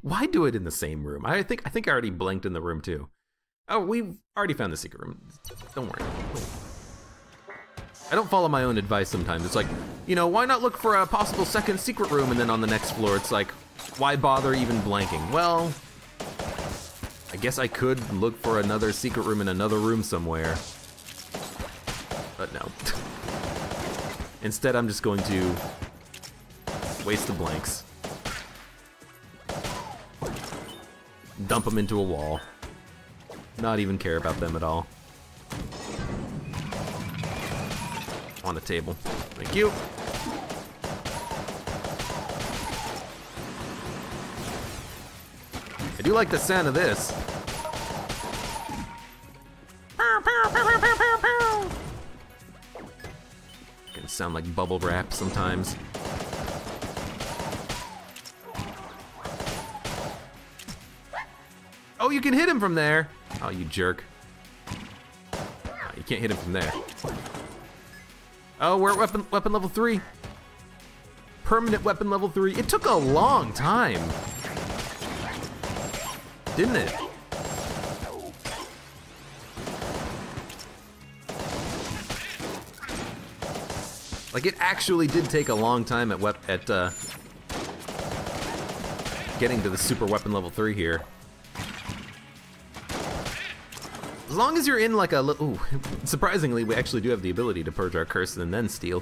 Why do it in the same room? I think I already blinked in the room too. Oh, we've already found the secret room. Don't worry. I don't follow my own advice sometimes. It's like, you know, why not look for a possible second secret room, and then on the next floor it's like, why bother even blanking? Well, I guess I could look for another secret room in another room somewhere. But no. Instead, I'm just going to waste the blanks. Dump them into a wall. Not even care about them at all. On a table. Thank you. I do like the sound of this. Can sound like bubble wrap sometimes. Oh, you can hit him from there. Oh, you jerk. Oh, you can't hit him from there. Oh, we're at weapon level 3. permanent weapon level 3. It took a long time, didn't it? Like, it actually did take a long time at getting to the super weapon level 3 here. As long as you're in like a ooh, surprisingly, we actually do have the ability to purge our curse and then steal.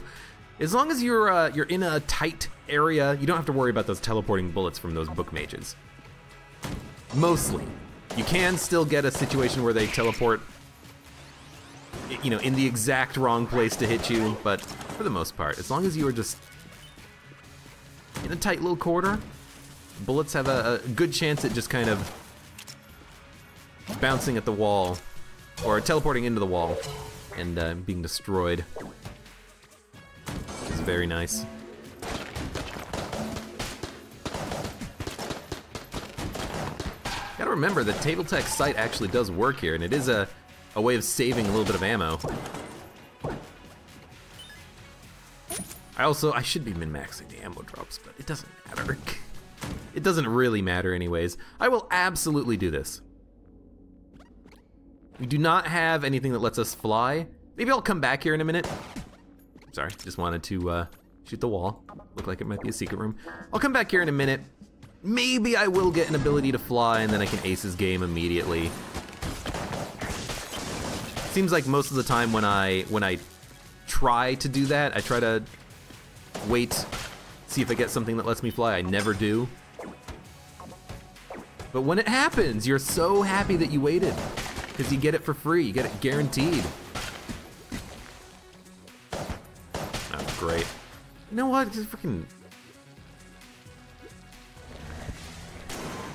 As long as you're in a tight area, you don't have to worry about those teleporting bullets from those book mages. Mostly. You can still get a situation where they teleport, you know, in the exact wrong place to hit you, but for the most part, as long as you are just in a tight little corridor, bullets have a good chance at just kind of bouncing at the wall, or teleporting into the wall, and being destroyed. It's very nice. Gotta remember, the table tech sight actually does work here, and it is a way of saving a little bit of ammo. I should be min-maxing the ammo drops, but it doesn't matter. It doesn't really matter anyways. I will absolutely do this. We do not have anything that lets us fly. Maybe I'll come back here in a minute. Sorry, just wanted to shoot the wall. Looked like it might be a secret room. I'll come back here in a minute. Maybe I will get an ability to fly and then I can ace his game immediately. Seems like most of the time when I try to do that, I try to wait, see if I get something that lets me fly. I never do. But when it happens, you're so happy that you waited, because you get it for free, you get it guaranteed. Oh, great. You know what, just freaking...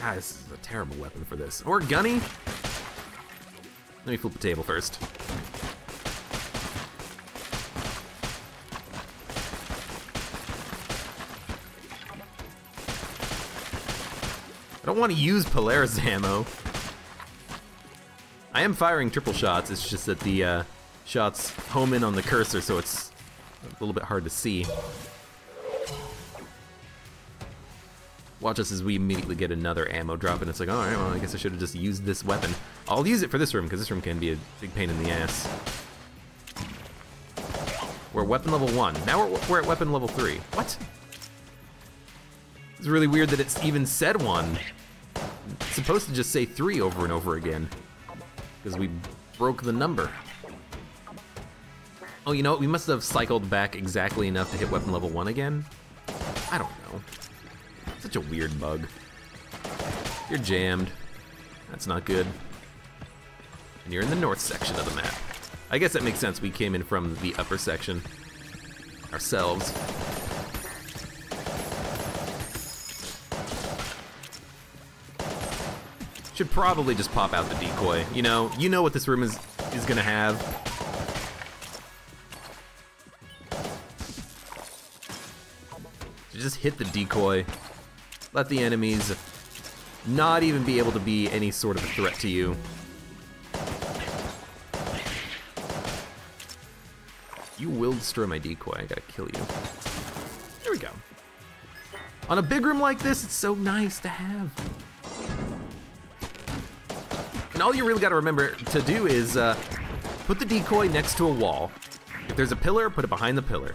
Ah, this is a terrible weapon for this. Or gunny? Let me flip the table first. I don't want to use Polaris ammo. I am firing triple shots, it's just that the shots home in on the cursor, so it's a little bit hard to see. Watch us as we immediately get another ammo drop, and it's like, alright, well, I guess I should have just used this weapon. I'll use it for this room, because this room can be a big pain in the ass. We're at weapon level 1. Now we're at weapon level 3. What? It's really weird that it's even said 1. It's supposed to just say 3 over and over again, because we broke the number. Oh, you know what? We must have cycled back exactly enough to hit weapon level 1 again. I don't know. Such a weird bug. You're jammed. That's not good. And you're in the north section of the map. I guess that makes sense. We came in from the upper section ourselves. Should probably just pop out the decoy. You know what this room is gonna have. Just hit the decoy. Let the enemies not even be able to be any sort of a threat to you. You will destroy my decoy. I gotta kill you. There we go. On a big room like this, it's so nice to have. And all you really gotta remember to do is put the decoy next to a wall. If there's a pillar, put it behind the pillar.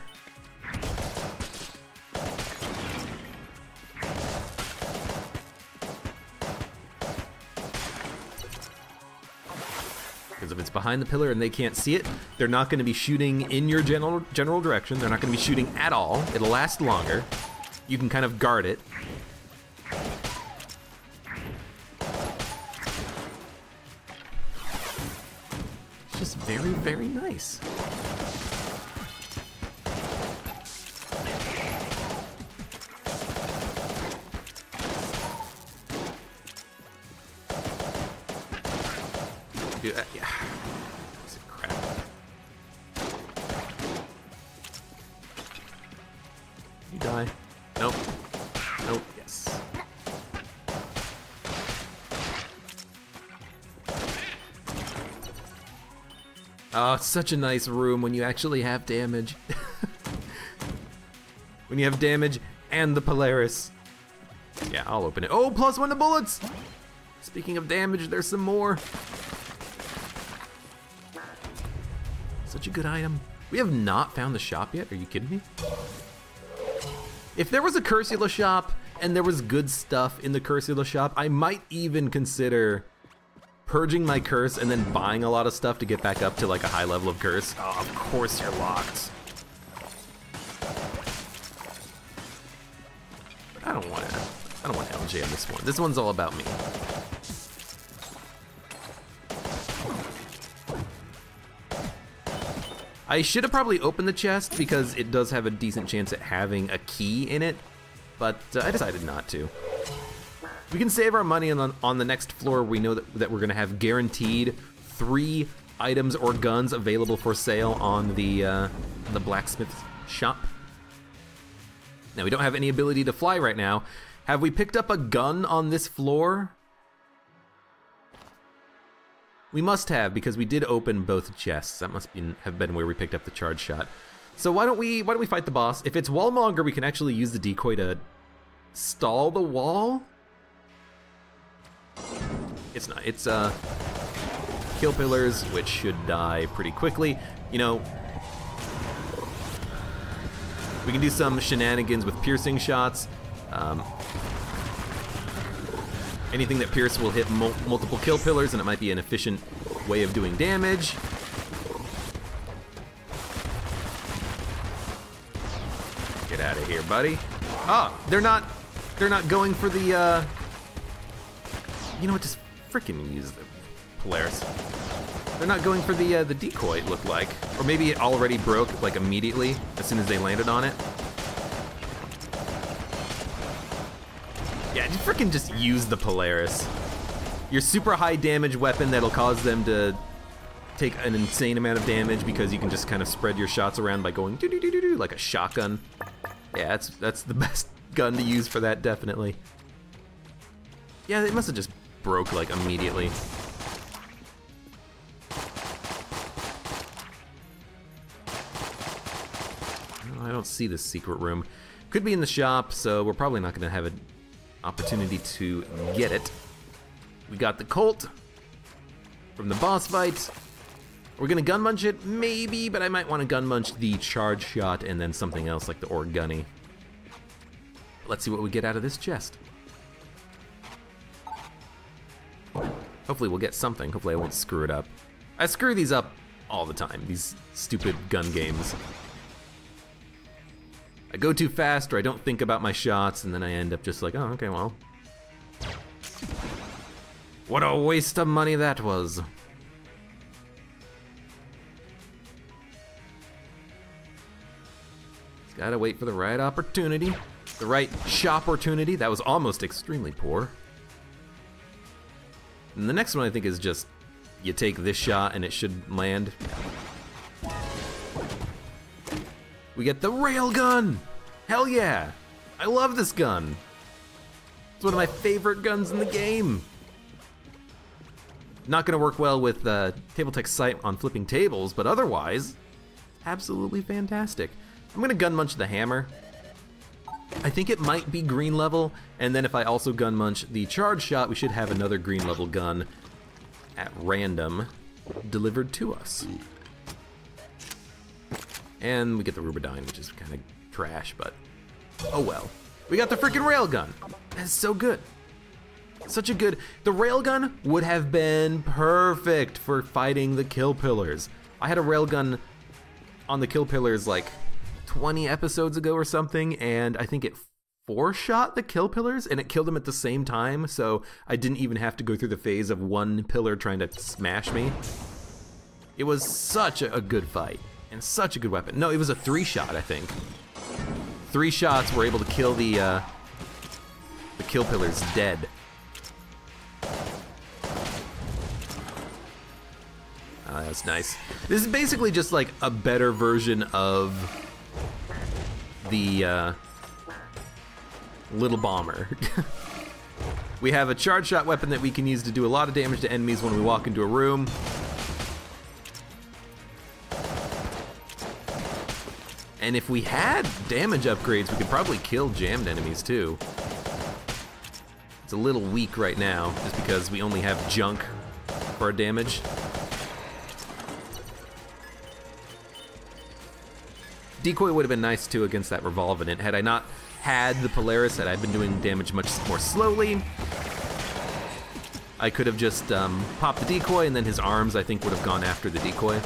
Because if it's behind the pillar and they can't see it, they're not going to be shooting in your general direction. They're not going to be shooting at all. It'll last longer. You can kind of guard it. It's just very, very nice. Dude, yeah. Piece of crap. You die. Nope. Nope. Yes. Oh, it's such a nice room when you actually have damage. when you have damage and the Polaris. Yeah, I'll open it. Oh, +1 to bullets! Speaking of damage, there's some more. Such a good item. We have not found the shop yet, are you kidding me? If there was a Cursula shop and there was good stuff in the Cursula shop, I might even consider purging my curse and then buying a lot of stuff to get back up to like a high level of curse. Oh, of course you're locked. But I don't want LJ on this one. This one's all about me. I should have probably opened the chest because it does have a decent chance at having a key in it, but I decided not to. We can save our money on the next floor. We know that we're gonna have guaranteed 3 items or guns available for sale on the blacksmith shop. Now we don't have any ability to fly right now. Have we picked up a gun on this floor? We must have, because we did open both chests. That must have been where we picked up the charge shot. So why don't we fight the boss? If it's Wallmonger, we can actually use the decoy to stall the wall. It's not. It's kill pillars, which should die pretty quickly. You know, we can do some shenanigans with piercing shots. Anything that pierce will hit multiple kill pillars, and it might be an efficient way of doing damage. Get out of here, buddy. Oh, they're not going for the, you know what, just freaking use the Polaris. They're not going for the decoy, it looked like. Or maybe it already broke, like, immediately, as soon as they landed on it. Yeah, you freaking just use the Polaris. Your super high damage weapon that'll cause them to take an insane amount of damage because you can just kind of spread your shots around by going doo-doo-doo-doo-doo, like a shotgun. Yeah, that's the best gun to use for that, definitely. Yeah, it must have just broke, like, immediately. Oh, I don't see this secret room. Could be in the shop, so we're probably not gonna have an opportunity to get it. We got the Colt from the boss fight. We're gonna gun munch it, maybe, but I might want to gun munch the charge shot and then something else like the Orgunny. Let's see what we get out of this chest. Hopefully we'll get something. Hopefully I won't screw it up. I screw these up all the time, these stupid gun games. I go too fast or I don't think about my shots and then I end up just like, oh, okay, well. What a waste of money that was. Just gotta wait for the right opportunity. The right shop-portunity. That was almost extremely poor. And the next one I think is just, you take this shot and it should land. We get the railgun! Hell yeah! I love this gun! It's one of my favorite guns in the game! Not gonna work well with Tabletech sight on flipping tables, but otherwise, absolutely fantastic. I'm gonna gun munch the hammer. I think it might be green level, and then if I also gun munch the charge shot, we should have another green level gun at random delivered to us. And we get the Rubidyne, which is kind of trash, but oh well. We got the freaking railgun. That's so good. Such a good, the railgun would have been perfect for fighting the kill pillars. I had a railgun on the kill pillars like 20 episodes ago or something, and I think it 4-shot the kill pillars and it killed them at the same time, so I didn't even have to go through the phase of one pillar trying to smash me. It was such a good fight and such a good weapon. No, it was a 3-shot, I think. 3 shots were able to kill the kill pillars dead. Oh, that's nice. This is basically just like a better version of the little bomber. We have a charge shot weapon that we can use to do a lot of damage to enemies when we walk into a room. And if we had damage upgrades, we could probably kill jammed enemies too. It's a little weak right now, just because we only have junk for our damage. Decoy would have been nice too against that Revolvent. Had I not had the Polaris, had I been doing damage much more slowly, I could have just popped the decoy, and then his arms, I think, would have gone after the decoy.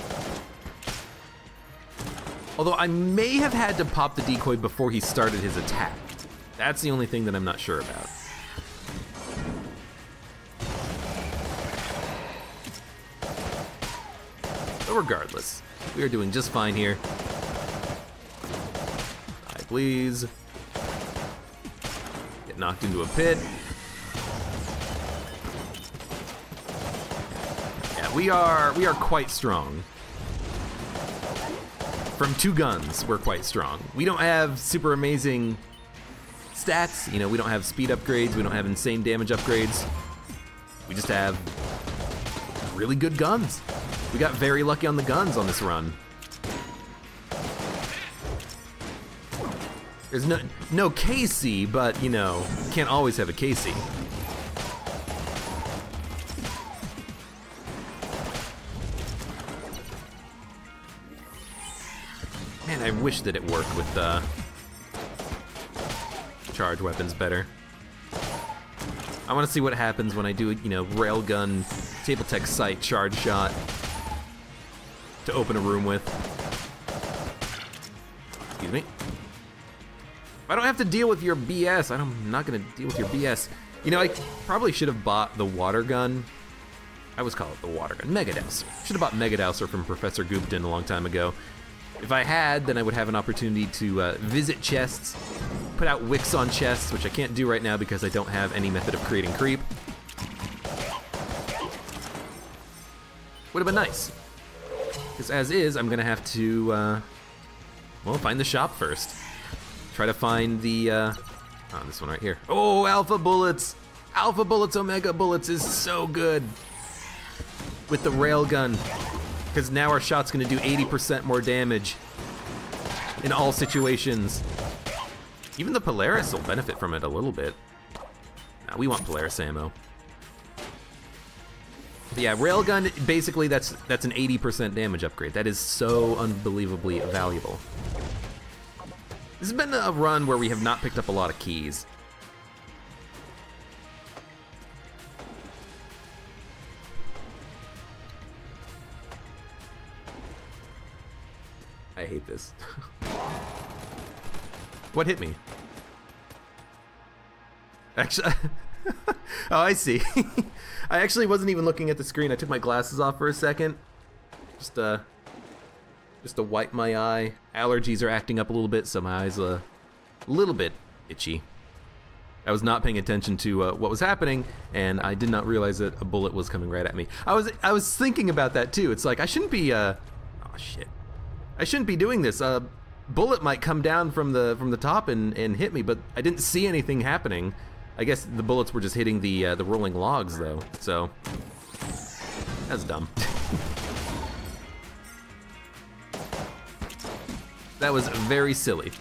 Although I may have had to pop the decoy before he started his attack. That's the only thing that I'm not sure about. But regardless, we are doing just fine here. Die, please. Get knocked into a pit. Yeah, we are quite strong. From 2 guns, we're quite strong. We don't have super amazing stats, you know, we don't have speed upgrades, we don't have insane damage upgrades. We just have really good guns. We got very lucky on the guns on this run. There's no KC, but you know, you can't always have a KC. Man, I wish that it worked with charge weapons better. I want to see what happens when I do, you know, railgun, table tech sight, charge shot to open a room with. Excuse me. I don't have to deal with your BS. I'm not gonna deal with your BS. You know, I probably should have bought the water gun. I always call it the water gun. Mega Dowser. Should have bought Mega Dowser from Professor Goopton a long time ago. If I had, then I would have an opportunity to visit chests, put out wicks on chests, which I can't do right now because I don't have any method of creating creep. Would have been nice. Because as is, I'm gonna have to, well, find the shop first. Try to find the, oh, this one right here. Oh, Alpha Bullets! Alpha Bullets, Omega Bullets is so good with the railgun. Because now our shot's gonna do 80% more damage in all situations. Even the Polaris will benefit from it a little bit. Nah, we want Polaris ammo. But yeah, railgun, basically that's an 80% damage upgrade. That is so unbelievably valuable. This has been a run where we have not picked up a lot of keys. I hate this. What hit me? Actually, oh, I see. I actually wasn't even looking at the screen. I took my glasses off for a second. Just to wipe my eye. Allergies are acting up a little bit, so my eyes a little bit itchy. I was not paying attention to what was happening, and I did not realize that a bullet was coming right at me. I was thinking about that too. It's like I shouldn't be. Oh shit. I shouldn't be doing this. Bullet might come down from the top and hit me, but I didn't see anything happening. I guess the bullets were just hitting the rolling logs though, so that's dumb. That was very silly.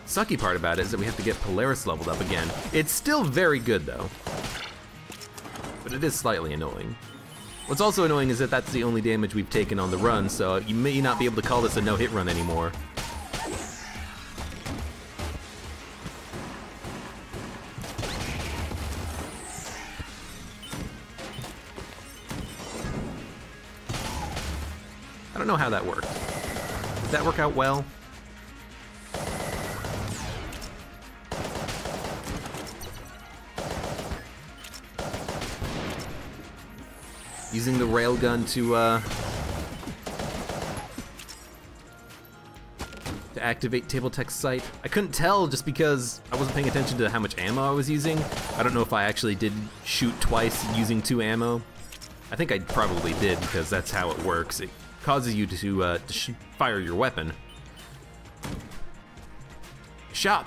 Sucky part about it is that we have to get Polaris leveled up again. It's still very good though, but it is slightly annoying. What's also annoying is that that's the only damage we've taken on the run, so you may not be able to call this a no-hit run anymore. I don't know how that worked. Did that work out well? Using the railgun to activate table tech sight. I couldn't tell just because I wasn't paying attention to how much ammo I was using. I don't know if I actually did shoot twice using 2 ammo. I think I probably did because that's how it works. It causes you to fire your weapon. Shop.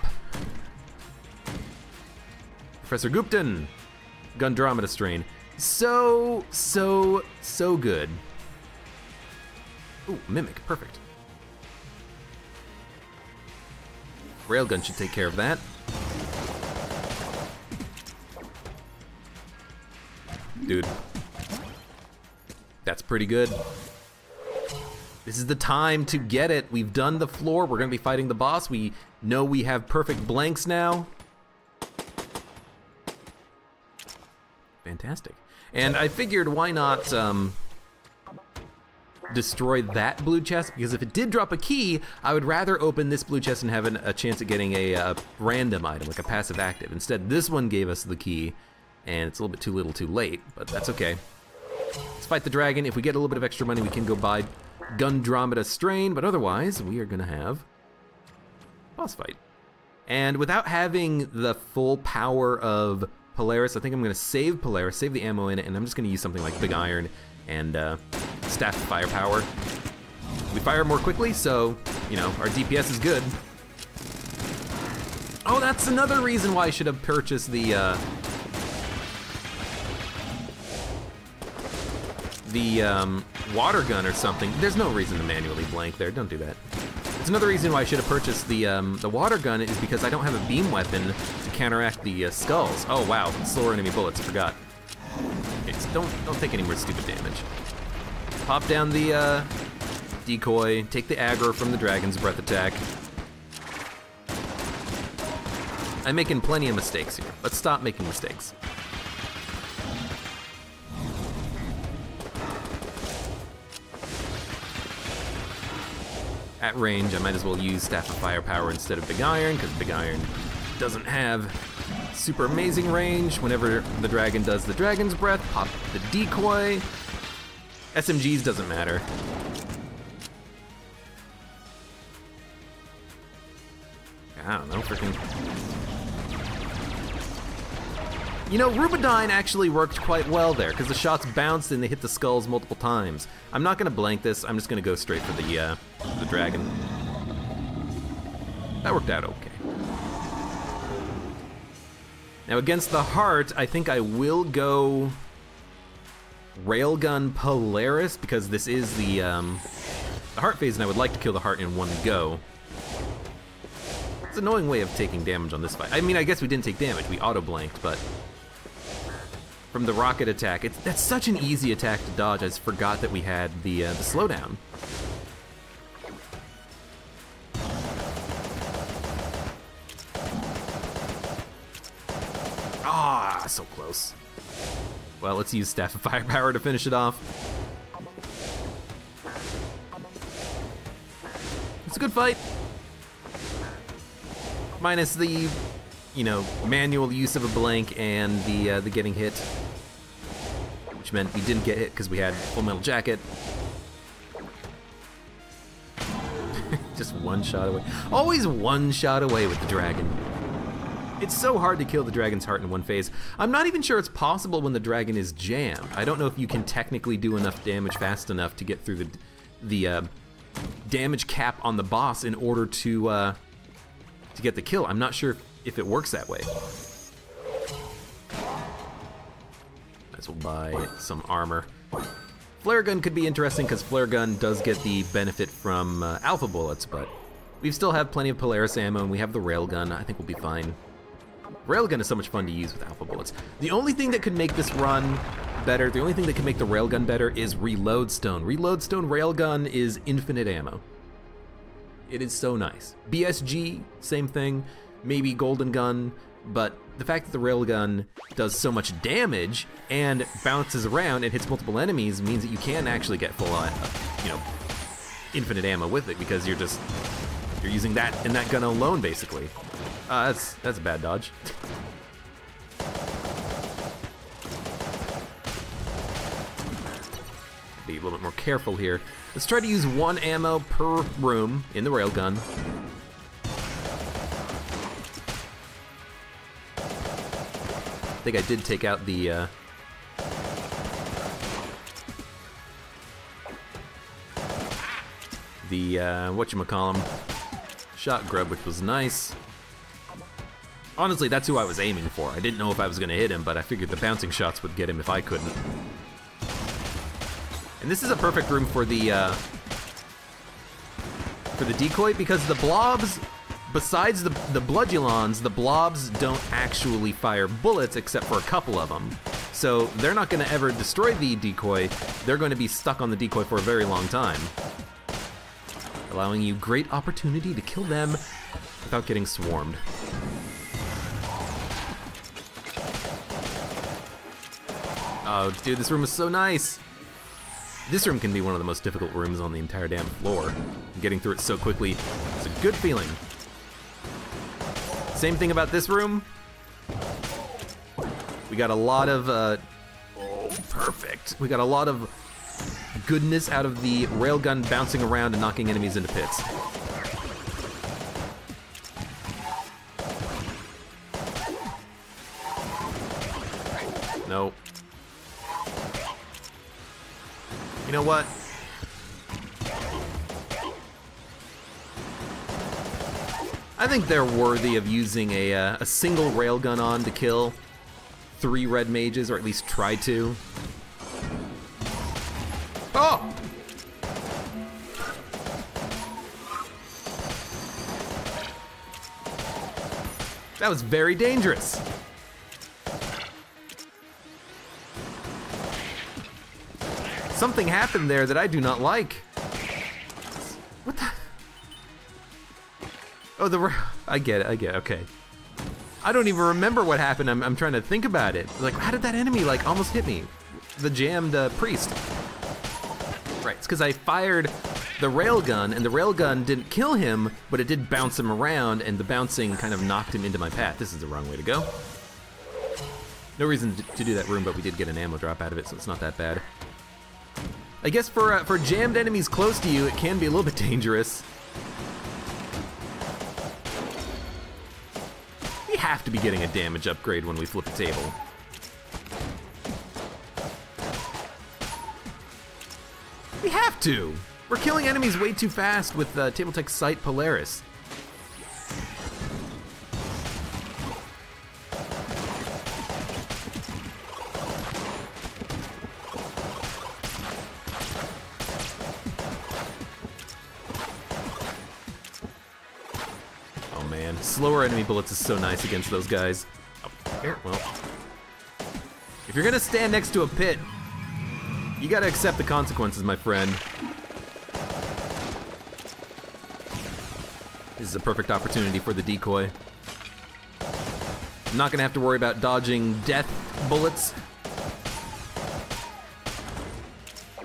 Professor Goopton, Gundromeda strain. So good. Ooh, Mimic, perfect. Railgun should take care of that. Dude. That's pretty good. This is the time to get it. We've done the floor. We're gonna be fighting the boss. We know we have perfect blanks now. Fantastic. And I figured why not destroy that blue chest, because if it did drop a key, I would rather open this blue chest and have a chance at getting a random item, like a passive active. Instead, this one gave us the key, and it's a little bit too little too late, but that's okay. Let's fight the dragon. If we get a little bit of extra money, we can go buy Gundromeda Strain, but otherwise, we are gonna have boss fight. And without having the full power of Polaris, I think I'm gonna save Polaris, save the ammo in it, and I'm just gonna use something like Big Iron and Staff of Firepower. We fire more quickly, so, you know, our DPS is good. Oh, that's another reason why I should have purchased the water gun or something. There's no reason to manually blank there, don't do that. It's another reason why I should have purchased the water gun is because I don't have a beam weapon to counteract the skulls. Oh wow, slower enemy bullets, I forgot. It's, don't take any more stupid damage. Pop down the decoy, take the aggro from the dragon's breath attack. I'm making plenty of mistakes here. Let's stop making mistakes. At range, I might as well use Staff of Firepower instead of Big Iron, because Big Iron doesn't have super amazing range. Whenever the dragon does the dragon's breath, pop the decoy. SMGs doesn't matter. I don't know, freaking... You know, Rubidyne actually worked quite well there, because the shots bounced and they hit the skulls multiple times. I'm not gonna blank this, I'm just gonna go straight for the dragon. That worked out okay. Now against the heart, I think I will go Railgun Polaris, because this is the heart phase, and I would like to kill the heart in one go. It's an annoying way of taking damage on this fight. I mean, I guess we didn't take damage, we auto-blanked, but from the rocket attack, that's such an easy attack to dodge, I just forgot that we had the slowdown. Ah, so close. Well, let's use Staff of Firepower to finish it off. It's a good fight. Minus the, you know, manual use of a blank and the getting hit, which meant we didn't get hit because we had Full Metal Jacket. Just one shot away. Always one shot away with the dragon. It's so hard to kill the dragon's heart in one phase. I'm not even sure it's possible when the dragon is jammed. I don't know if you can technically do enough damage fast enough to get through the damage cap on the boss in order to get the kill. I'm not sure if it works that way. Might as well buy some armor. Flare gun could be interesting because flare gun does get the benefit from alpha bullets, but we still have plenty of Polaris ammo and we have the railgun. I think we'll be fine. Railgun is so much fun to use with alpha bullets. The only thing that could make this run better, the only thing that could make the railgun better is Reload Stone. Reload Stone railgun is infinite ammo. It is so nice. BSG, same thing, maybe Golden Gun, but the fact that the railgun does so much damage and bounces around and hits multiple enemies means that you can actually get full on, you know, infinite ammo with it, because you're using that and that gun alone, basically. That's a bad dodge. Be a little bit more careful here. Let's try to use one ammo per room in the railgun. I think I did take out the whatchamacallem, shot grub, which was nice. Honestly, that's who I was aiming for. I didn't know if I was gonna hit him, but I figured the bouncing shots would get him if I couldn't. And this is a perfect room for the decoy, because the blobs besides the Bloodulons, the blobs don't actually fire bullets except for a couple of them. So they're not gonna ever destroy the decoy. They're going to be stuck on the decoy for a very long time, allowing you great opportunity to kill them without getting swarmed. Oh, dude, this room is so nice. This room can be one of the most difficult rooms on the entire damn floor. Getting through it so quickly, it's a good feeling. Same thing about this room. We got a lot of, oh, perfect. We got a lot of goodness out of the railgun bouncing around and knocking enemies into pits. Nope. You know what? I think they're worthy of using a single railgun on to kill 3 red mages, or at least try to. Oh! That was very dangerous. Something happened there that I do not like. What the? Oh, I get it, okay. I don't even remember what happened. I'm trying to think about it. Like, how did that enemy, like, almost hit me? The jammed priest. Right, it's because I fired the railgun, and the railgun didn't kill him, but it did bounce him around, and the bouncing kind of knocked him into my path. This is the wrong way to go. No reason to do that room, but we did get an ammo drop out of it, so it's not that bad. I guess for jammed enemies close to you, it can be a little bit dangerous. We have to be getting a damage upgrade when we flip a table. We have to! We're killing enemies way too fast with Table Tech Sight Polaris. Oh man, slower enemy bullets is so nice against those guys. Oh, here, well. If you're gonna stand next to a pit, you gotta accept the consequences, my friend. This is a perfect opportunity for the decoy. I'm not gonna have to worry about dodging death bullets.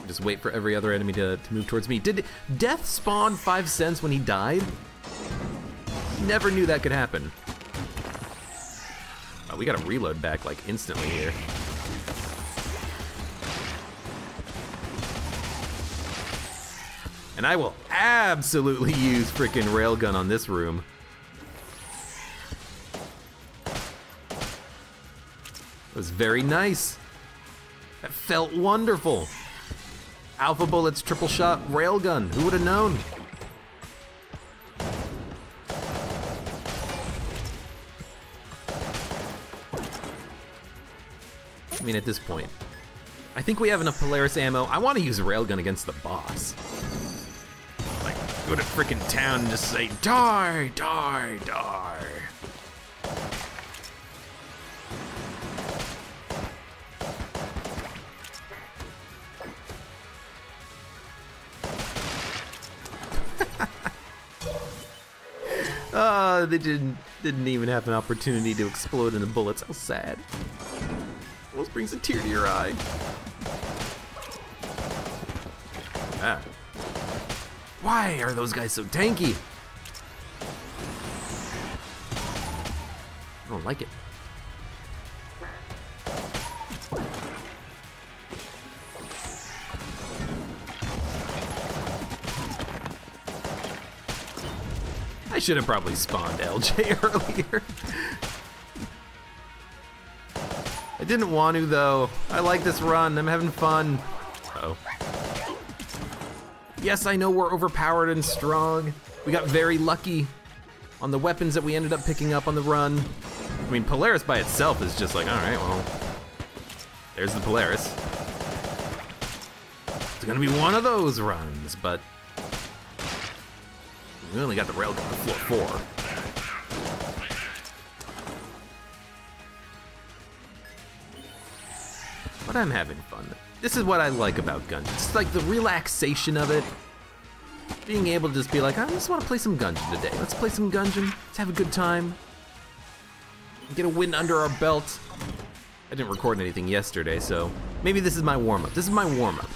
Just wait for every other enemy to move towards me. Did death spawn 5 cents when he died? Never knew that could happen. Oh, we gotta reload back like instantly here. And I will absolutely use frickin' railgun on this room. It was very nice. That felt wonderful. Alpha bullets, triple shot, railgun. Who would have known? I mean, at this point, I think we have enough Polaris ammo. I want to use railgun against the boss. Like, go to frickin' town and just say, die, die, die. Oh, they didn't even have an opportunity to explode into bullets. How sad. Almost brings a tear to your eye. Ah. Why are those guys so tanky? I don't like it. I should have probably spawned LJ earlier. I didn't want to though. I like this run, I'm having fun. Uh-oh. Yes, I know we're overpowered and strong. We got very lucky on the weapons that we ended up picking up on the run. I mean, Polaris by itself is just like, all right, well, there's the Polaris. It's gonna be one of those runs, but we only got the railgun on floor 4. I'm having fun. This is what I like about Gungeon. It's like the relaxation of it. Being able to just be like, I just want to play some Gungeon today. Let's play some Gungeon. Let's have a good time. Get a win under our belt. I didn't record anything yesterday, so maybe this is my warm-up. This is my warm-up.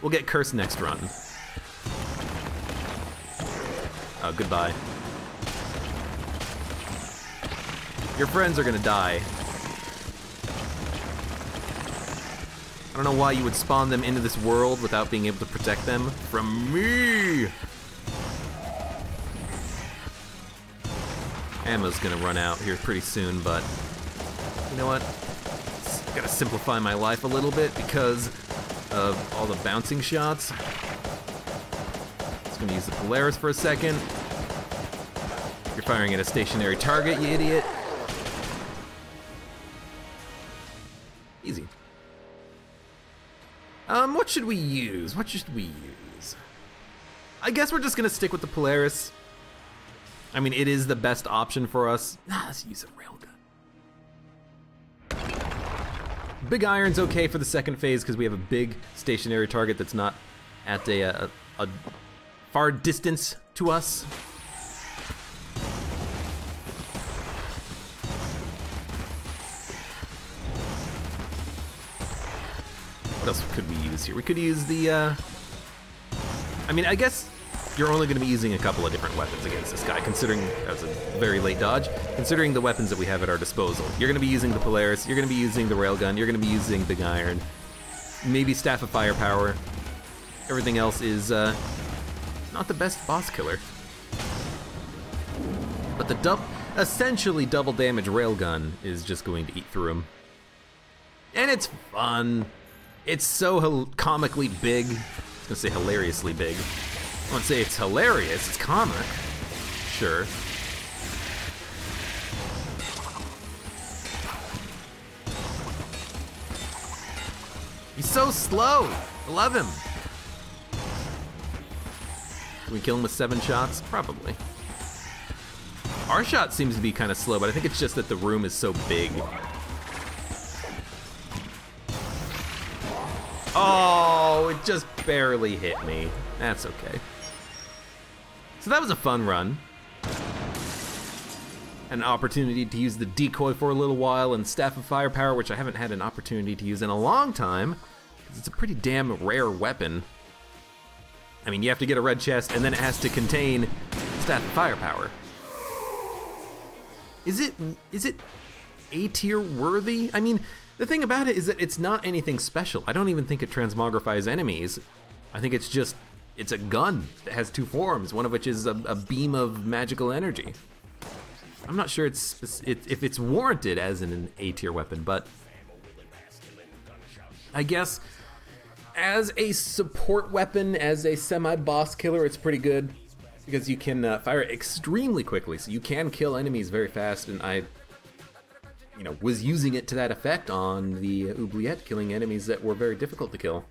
We'll get cursed next run. Oh, goodbye. Your friends are gonna die. I don't know why you would spawn them into this world without being able to protect them from me. Ammo's gonna run out here pretty soon, but you know what? Gotta simplify my life a little bit because of all the bouncing shots. Just gonna use the Polaris for a second. You're firing at a stationary target, you idiot. Easy. What should we use? What should we use? I guess we're just gonna stick with the Polaris. I mean, it is the best option for us. Nah, let's use a railgun. Big Iron's okay for the second phase because we have a big stationary target that's not at a far distance to us. What else could we use here? We could use the, I mean, I guess you're only gonna be using a couple of different weapons against this guy, considering that was a very late dodge, considering the weapons that we have at our disposal. You're gonna be using the Polaris, you're gonna be using the railgun, you're gonna be using Big Iron, maybe Staff of Firepower. Everything else is, not the best boss killer. But the essentially double damage railgun is just going to eat through him. And it's fun. It's so comically big. I was gonna say hilariously big. I won't say it's hilarious, it's comic. Sure. He's so slow. I love him. Can we kill him with 7 shots? Probably. Our shot seems to be kind of slow, but I think it's just that the room is so big. Oh, it just barely hit me. That's okay. So that was a fun run. An opportunity to use the decoy for a little while and Staff of Firepower, which I haven't had an opportunity to use in a long time, because it's a pretty damn rare weapon. I mean, you have to get a red chest, and then it has to contain Staff of Firepower. Is it A tier worthy? I mean, the thing about it is that it's not anything special. I don't even think it transmogrifies enemies. I think it's a gun that has 2 forms, one of which is a beam of magical energy. I'm not sure if it's warranted as an A tier weapon, but I guess as a support weapon, as a semi-boss killer, it's pretty good because you can fire it extremely quickly, so you can kill enemies very fast, and I was using it to that effect on the oubliette, killing enemies that were very difficult to kill.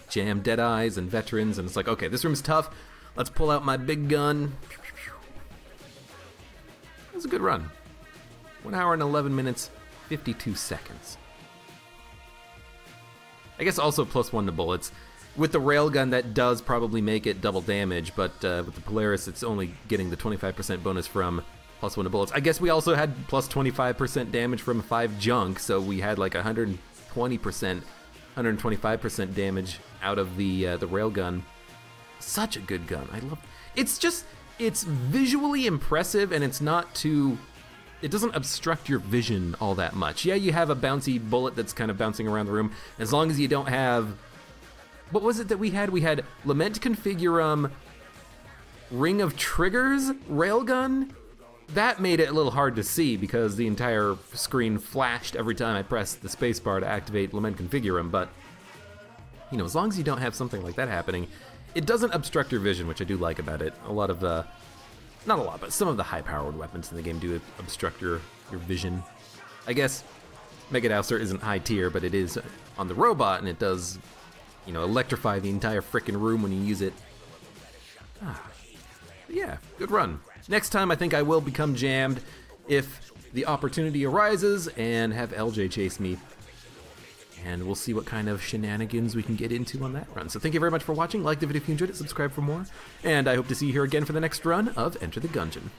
Jam Deadeyes and Veterans, and it's like, okay, this room's tough. Let's pull out my big gun. It was a good run. 1 hour and 11 minutes, 52 seconds. I guess also +1 to bullets. With the railgun, that does probably make it double damage, but with the Polaris, it's only getting the 25% bonus from +1 to bullets. I guess we also had plus 25% damage from 5 junk, so we had like 120%, 125% damage out of the railgun. Such a good gun. I love it. It's visually impressive, and it's not too, it doesn't obstruct your vision all that much. Yeah, you have a bouncy bullet that's kind of bouncing around the room, as long as you don't have, what was it that we had? We had Lament Configurum, Ring of Triggers, railgun. That made it a little hard to see because the entire screen flashed every time I pressed the spacebar to activate Lament Configurum, but as long as you don't have something like that happening, it doesn't obstruct your vision, which I do like about it. A lot of not a lot, but some of the high-powered weapons in the game do obstruct your vision. I guess Megadowser isn't high tier, but it is on the robot, and it does, electrify the entire frickin' room when you use it. Yeah, good run. Next time, I think I will become jammed if the opportunity arises and have LJ chase me and we'll see what kind of shenanigans we can get into on that run. So thank you very much for watching. Like the video if you enjoyed it, subscribe for more, and I hope to see you here again for the next run of Enter the Gungeon.